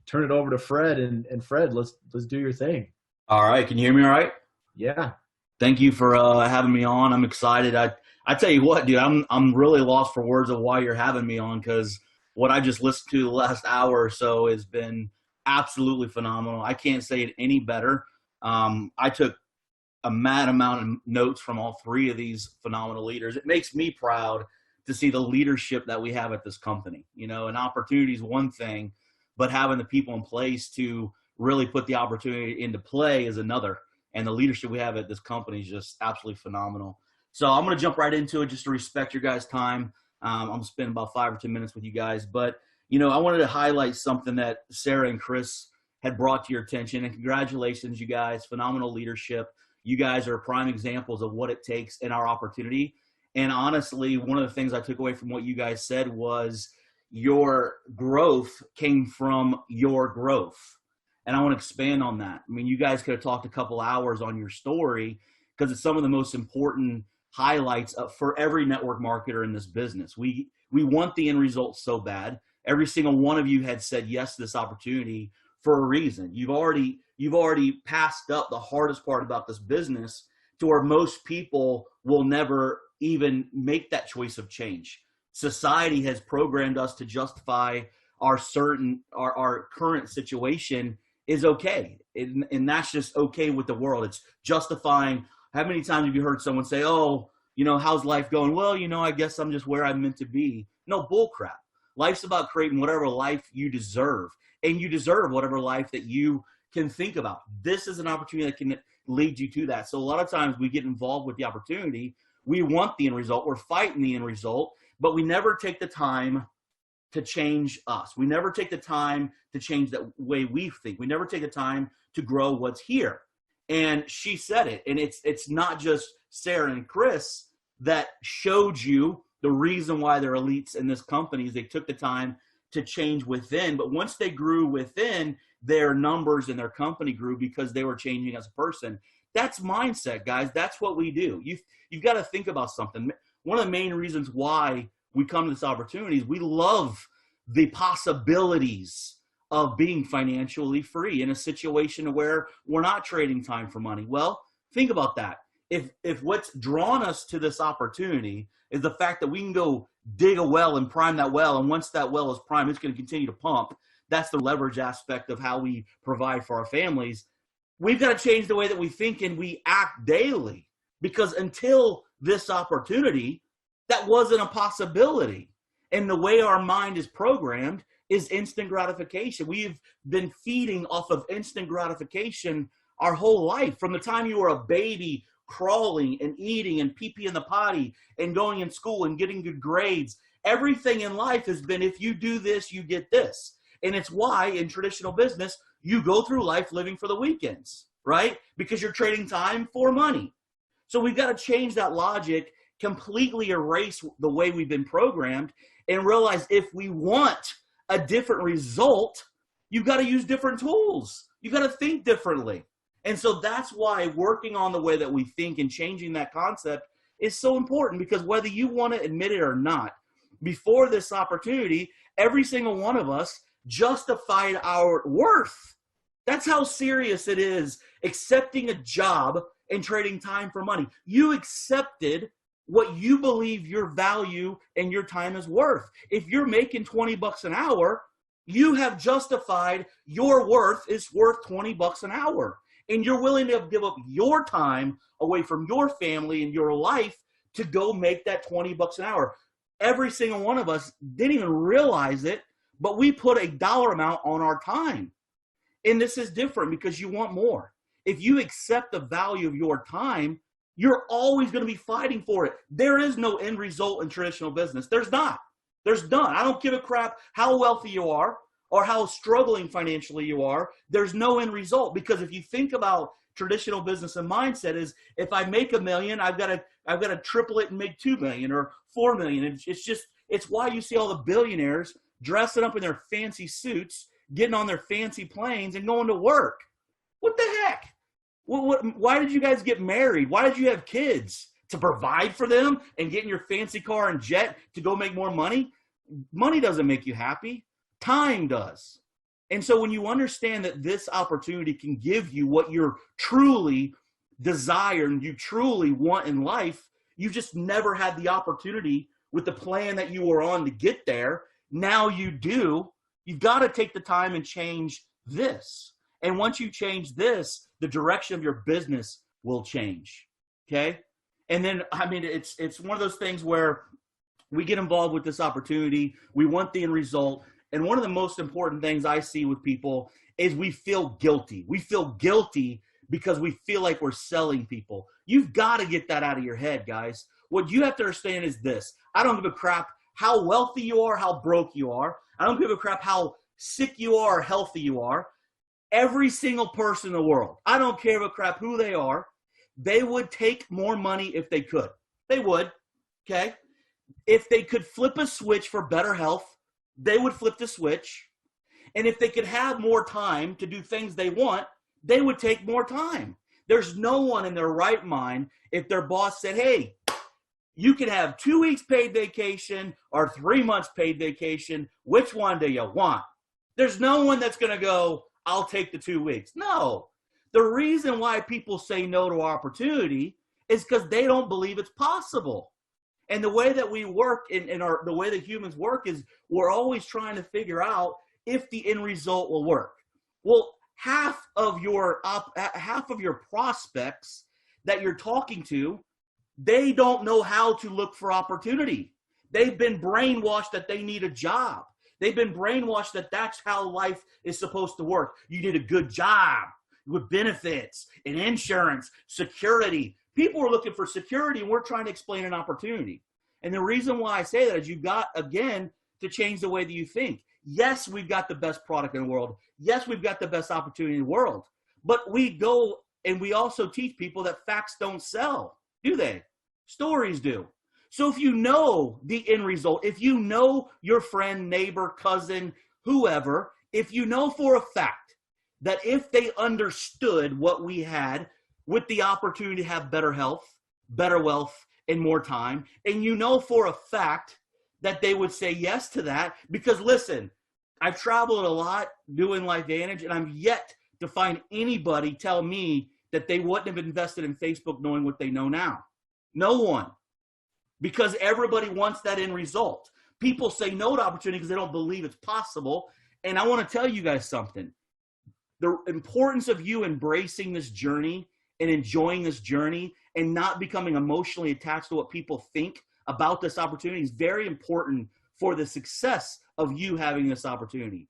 turn it over to Fred. And Fred, let's do your thing. All right. Can you hear me all right? Yeah. Thank you for having me on. I'm excited. I tell you what, dude, I'm really lost for words of why you're having me on, because what I just listened to the last hour or so has been absolutely phenomenal. I can't say it any better. I took a mad amount of notes from all 3 of these phenomenal leaders. It makes me proud to see the leadership that we have at this company. You know, an opportunity is one thing, but having the people in place to really put the opportunity into play is another. And the leadership we have at this company is just absolutely phenomenal. So I'm going to jump right into it just to respect your guys' time. I'm going to spend about 5 or 10 minutes with you guys. But, you know, I wanted to highlight something that Sarah and Chris had brought to your attention. And congratulations, you guys. Phenomenal leadership. You guys are prime examples of what it takes in our opportunity. And honestly, one of the things I took away from what you guys said was your growth came from your growth. And I want to expand on that. I mean, you guys could have talked a couple hours on your story, because it's some of the most important highlights for every network marketer in this business. We want the end result so bad. Every single one of you had said yes to this opportunity for a reason. You've already passed up the hardest part about this business, to where most people will never even make that choice of change. Society has programmed us to justify our current situation is okay. And that's just okay with the world. It's justifying. How many times have you heard someone say, oh, you know, how's life going? Well, you know, I guess I'm just where I'm meant to be. No, bull crap. Life's about creating whatever life you deserve. And you deserve whatever life that you can think about. This is an opportunity that can lead you to that. So a lot of times we get involved with the opportunity. We want the end result. We're fighting the end result, but we never take the time to change us. We never take the time to change the way we think. We never take the time to grow what's here. And she said it. And it's not just Sarah and Chris that showed you the reason why they're elites in this company is they took the time to change within. But once they grew within, their numbers and their company grew because they were changing as a person. That's mindset, guys. That's what we do. You've got to think about something. One of the main reasons why we come to this opportunity is we love the possibilities of being financially free in a situation where we're not trading time for money. Well, think about that. If what's drawn us to this opportunity is the fact that we can go dig a well and prime that well, and once that well is primed, it's going to continue to pump. That's the leverage aspect of how we provide for our families. We've got to change the way that we think and we act daily, because until this opportunity, that wasn't a possibility. And the way our mind is programmed is instant gratification. We've been feeding off of instant gratification our whole life. From the time you were a baby, crawling and eating and pee-pee in the potty and going in school and getting good grades, everything in life has been, if you do this, you get this. And it's why in traditional business, you go through life living for the weekends, right? Because you're trading time for money. So we've got to change that logic, completely erase the way we've been programmed, and realize if we want a different result, you've got to use different tools. You've got to think differently. And so that's why working on the way that we think and changing that concept is so important, because whether you want to admit it or not, before this opportunity, every single one of us justified our worth. That's how serious it is accepting a job and trading time for money. You accepted what you believe your value and your time is worth. If you're making $20 an hour, you have justified your worth is worth $20 an hour. And you're willing to give up your time away from your family and your life to go make that $20 an hour. Every single one of us didn't even realize it, but we put a dollar amount on our time. And this is different because you want more. If you accept the value of your time, you're always going to be fighting for it. There is no end result in traditional business. There's not. There's none. I don't give a crap how wealthy you are or how struggling financially you are. There's no end result, because if you think about traditional business and mindset is, if I make $1 million, I've got to triple it and make 2 million or 4 million. It's why you see all the billionaires dressing up in their fancy suits, getting on their fancy planes and going to work. What the heck? Why did you guys get married? Why did you have kids? To provide for them and get in your fancy car and jet to go make more money? Money doesn't make you happy. Time does. And so when you understand that this opportunity can give you what you're truly desire and you truly want in life, you just never had the opportunity with the plan that you were on to get there. Now you do. You've got to take the time and change this. And once you change this, the direction of your business will change. Okay? And then, I mean, it's one of those things where we get involved with this opportunity. We want the end result. And one of the most important things I see with people is we feel guilty. We feel guilty because we feel like we're selling people. You've got to get that out of your head, guys. What you have to understand is this. I don't give a crap how wealthy you are, how broke you are. I don't give a crap how sick you are or healthy you are. Every single person in the world, I don't care a crap who they are, they would take more money if they could. They would, okay? If they could flip a switch for better health, they would flip the switch. And if they could have more time to do things they want, they would take more time. There's no one in their right mind, if their boss said, hey, you can have 2 weeks paid vacation or 3 months paid vacation, which one do you want? There's no one that's going to go, I'll take the 2 weeks. No. The reason why people say no to opportunity is because they don't believe it's possible. And the way that we work the way that humans work is we're always trying to figure out if the end result will work. Well, half of your prospects that you're talking to, they don't know how to look for opportunity. They've been brainwashed that they need a job. They've been brainwashed that that's how life is supposed to work. You need a good job with benefits and insurance, security. People are looking for security, and we're trying to explain an opportunity. And the reason why I say that is you've got, again, to change the way that you think. Yes, we've got the best product in the world. Yes, we've got the best opportunity in the world. But we go and we also teach people that facts don't sell, do they? Stories do. So if you know the end result, if you know your friend, neighbor, cousin, whoever, if you know for a fact that if they understood what we had with the opportunity to have better health, better wealth, and more time, and you know for a fact that they would say yes to that. Because listen, I've traveled a lot doing LifeVantage, and I'm yet to find anybody tell me that they wouldn't have invested in Facebook knowing what they know now. No one. Because everybody wants that end result. People say no to opportunity because they don't believe it's possible. And I want to tell you guys something. The importance of you embracing this journey and enjoying this journey and not becoming emotionally attached to what people think about this opportunity is very important for the success of you having this opportunity.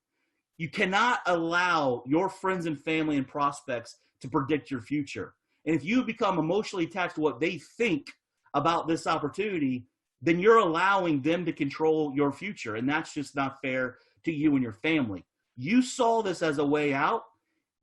You cannot allow your friends and family and prospects to predict your future. And if you become emotionally attached to what they think about this opportunity, then you're allowing them to control your future. And that's just not fair to you and your family. You saw this as a way out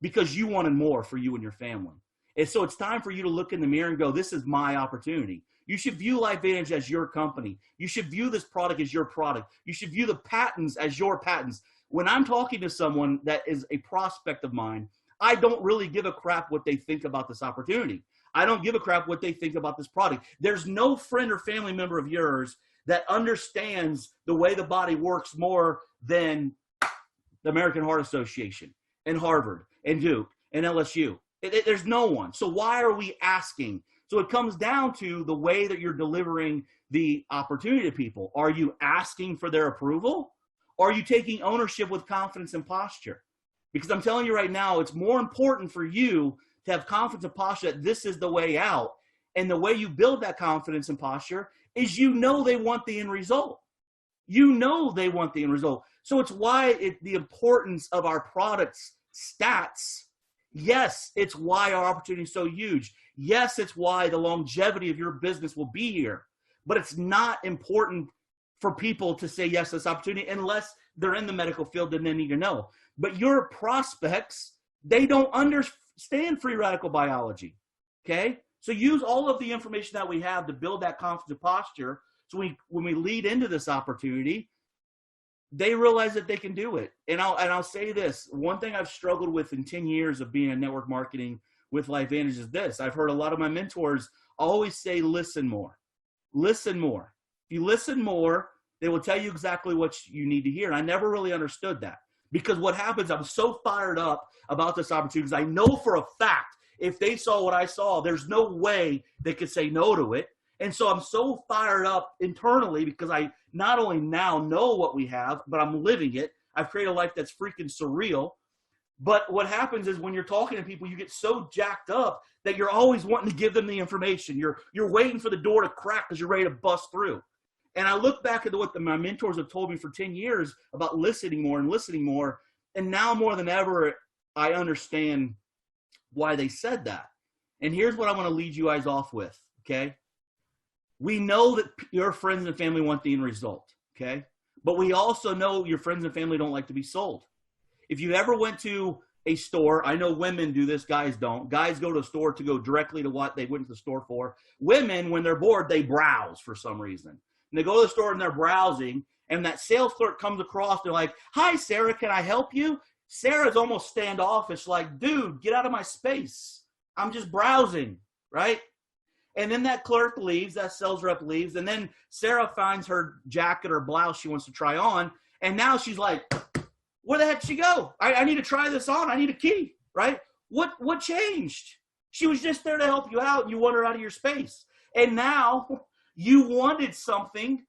because you wanted more for you and your family. And so it's time for you to look in the mirror and go, this is my opportunity. You should view LifeVantage as your company. You should view this product as your product. You should view the patents as your patents. When I'm talking to someone that is a prospect of mine, I don't really give a crap what they think about this opportunity. I don't give a crap what they think about this product. There's no friend or family member of yours that understands the way the body works more than the American Heart Association and Harvard and Duke and LSU. There's no one. So why are we asking? So it comes down to the way that you're delivering the opportunity to people. Are you asking for their approval? Or are you taking ownership with confidence and posture? Because I'm telling you right now, it's more important for you to have confidence and posture that this is the way out. And the way you build that confidence and posture is they want the end result. You know they want the end result. So it's why the importance of our product's stats. Yes, it's why our opportunity is so huge. Yes, it's why the longevity of your business will be here. But it's not important for people to say yes to this opportunity unless they're in the medical field and they need to know. But your prospects, they don't understand free radical biology, okay? So use all of the information that we have to build that confidence posture. So when we lead into this opportunity, they realize that they can do it. And I'll say this, one thing I've struggled with in 10 years of being in network marketing with LifeVantage is this. I've heard a lot of my mentors always say, listen more. Listen more. If you listen more, they will tell you exactly what you need to hear. And I never really understood that. Because what happens, I'm so fired up about this opportunity because I know for a fact, if they saw what I saw, there's no way they could say no to it. And so I'm so fired up internally because I not only now know what we have, but I'm living it. I've created a life that's freaking surreal. But what happens is when you're talking to people, you get so jacked up that you're always wanting to give them the information. You're waiting for the door to crack because you're ready to bust through. And I look back at what my mentors have told me for 10 years about listening more. And now more than ever, I understand why they said that. And here's what I want to lead you guys off with, okay? We know that your friends and family want the end result, okay? But we also know your friends and family don't like to be sold. If you ever went to a store, I know women do this, guys don't. Guys go to a store to go directly to what they went to the store for. Women, when they're bored, they browse for some reason. And they go to the store and they're browsing, and that sales clerk comes across. They're like, hi, Sarah, can I help you? Sarah's almost standoffish, like, dude, get out of my space. I'm just browsing, right? And then that clerk leaves, that sales rep leaves, and then Sarah finds her jacket or blouse she wants to try on, and now she's like, where the heck did she go? I need to try this on. I need a key, right? What changed? She was just there to help you out, and you want her out of your space. And now you wanted something,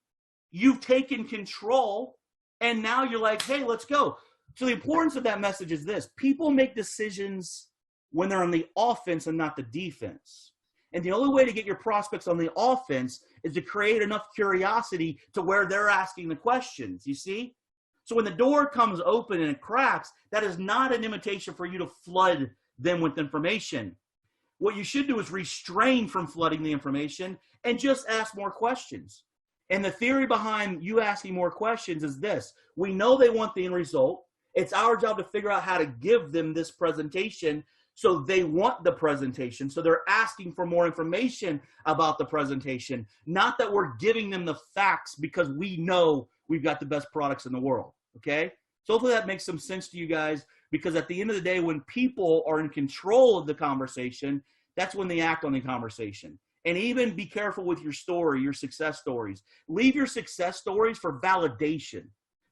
you've taken control, and now you're like, hey, let's go. So the importance of that message is this. People make decisions when they're on the offense and not the defense. And the only way to get your prospects on the offense is to create enough curiosity to where they're asking the questions, you see? So when the door comes open and it cracks, that is not an invitation for you to flood them with information. What you should do is restrain from flooding the information and just ask more questions. And the theory behind you asking more questions is this. We know they want the end result. It's our job to figure out how to give them this presentation so they want the presentation. So they're asking for more information about the presentation, not that we're giving them the facts because we know we've got the best products in the world, okay? So hopefully that makes some sense to you guys, because at the end of the day, when people are in control of the conversation, that's when they act on the conversation. And even be careful with your story, your success stories. Leave your success stories for validation.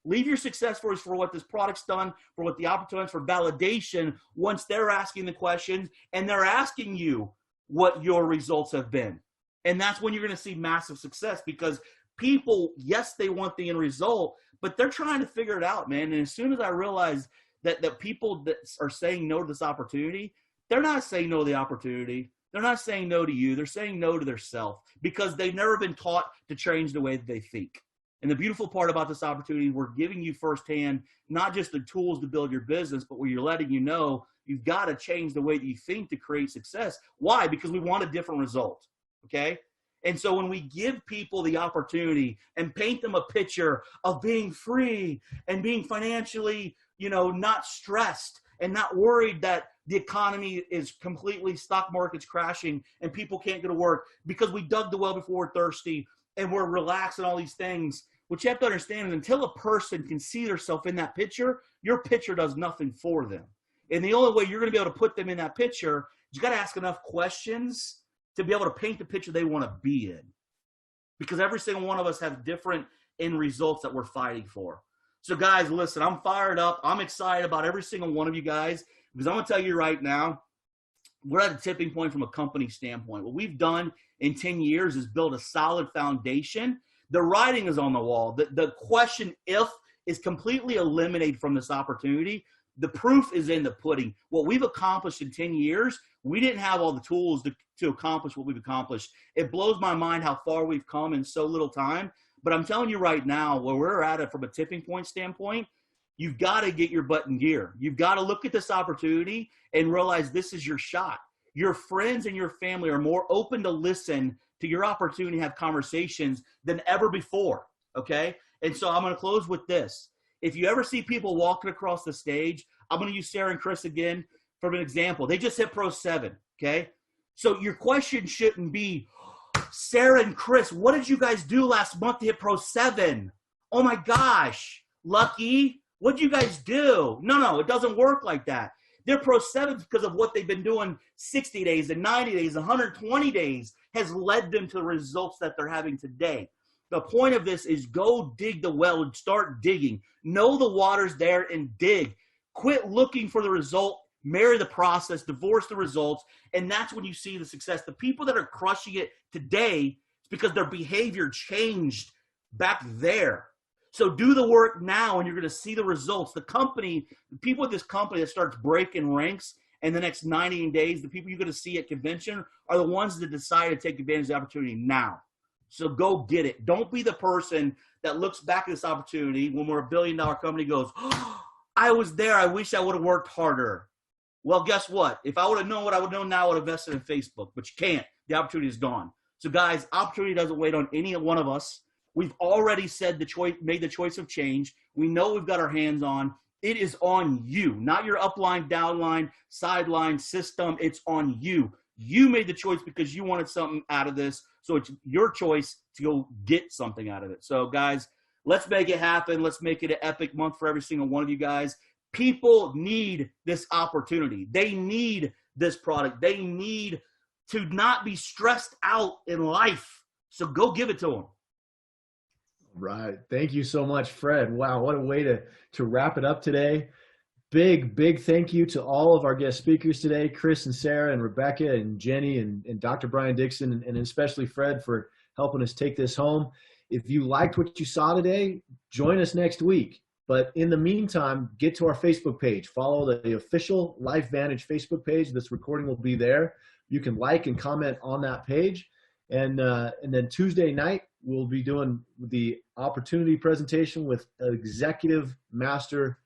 Leave your success stories for what this product's done, for what the opportunity is, for validation once they're asking the questions and they're asking you what your results have been. And that's when you're going to see massive success, because people, yes, they want the end result, but they're trying to figure it out, man. And as soon as I realized that people that are saying no to this opportunity, they're not saying no to the opportunity. They're not saying no to you. They're saying no to their self, because they've never been taught to change the way that they think. And the beautiful part about this opportunity, we're giving you firsthand, not just the tools to build your business, but we're letting you know you've got to change the way that you think to create success. Why? Because we want a different result, okay? And so when we give people the opportunity and paint them a picture of being free and being financially, not stressed and not worried that the economy is completely, stock market's crashing and people can't go to work because we dug the well before we're thirsty and we're relaxed and all these things. What you have to understand is until a person can see themselves in that picture, your picture does nothing for them. And the only way you're going to be able to put them in that picture is you got to ask enough questions to be able to paint the picture they want to be in. Because every single one of us have different end results that we're fighting for. So guys, listen, I'm fired up. I'm excited about every single one of you guys, because I'm going to tell you right now, we're at a tipping point from a company standpoint. What we've done in 10 years is build a solid foundation. The writing is on the wall. The question if is completely eliminated from this opportunity. The proof is in the pudding. What we've accomplished in 10 years, we didn't have all the tools to accomplish what we've accomplished. It blows my mind how far we've come in so little time. But I'm telling you right now, where we're at it from a tipping point standpoint, you've got to get your butt in gear. You've got to look at this opportunity and realize this is your shot. Your friends and your family are more open to listen to your opportunity to have conversations than ever before, okay? And so I'm going to close with this. If you ever see people walking across the stage, I'm going to use Sarah and Chris again for an example. They just hit Pro 7, okay? So your question shouldn't be, Sarah and Chris, what did you guys do last month to hit Pro 7? Oh my gosh, lucky. What did you guys do? No, it doesn't work like that. They're Pro 7 because of what they've been doing 60 days and 90 days, 120 days has led them to the results that they're having today. The point of this is go dig the well and start digging. Know the water's there and dig. Quit looking for the result. Marry the process. Divorce the results. And that's when you see the success. The people that are crushing it today is because their behavior changed back there. So do the work now and you're going to see the results. The people at this company that starts breaking ranks in the next 90 days, the people you're going to see at convention are the ones that decide to take advantage of the opportunity now. So go get it. Don't be the person that looks back at this opportunity when we're $1 billion company goes, oh, I was there. I wish I would have worked harder. Well, guess what? If I would have known what I would know now, I would have invested in Facebook. But you can't. The opportunity is gone. So guys, opportunity doesn't wait on any one of us. We've already made the choice of change. We know we've got our hands on. It is on you, not your upline, downline, sideline system. It's on you. You made the choice because you wanted something out of this. So it's your choice to go get something out of it. So guys, let's make it happen. Let's make it an epic month for every single one of you guys. People need this opportunity. They need this product. They need to not be stressed out in life. So go give it to them. Right. Thank you so much, Fred. Wow, what a way to wrap it up today. Big thank you to all of our guest speakers today, Chris and Sarah and Rebecca and Jenny and Dr. Brian Dixon, and especially Fred for helping us take this home. If you liked what you saw today, join us next week. But in the meantime, get to our Facebook page. Follow the official LifeVantage Facebook page. This recording will be there. You can like and comment on that page. And then Tuesday night, we'll be doing the opportunity presentation with Executive Master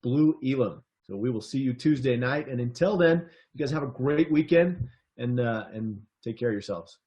Blue Elam. So we will see you Tuesday night. And until then, you guys have a great weekend and take care of yourselves.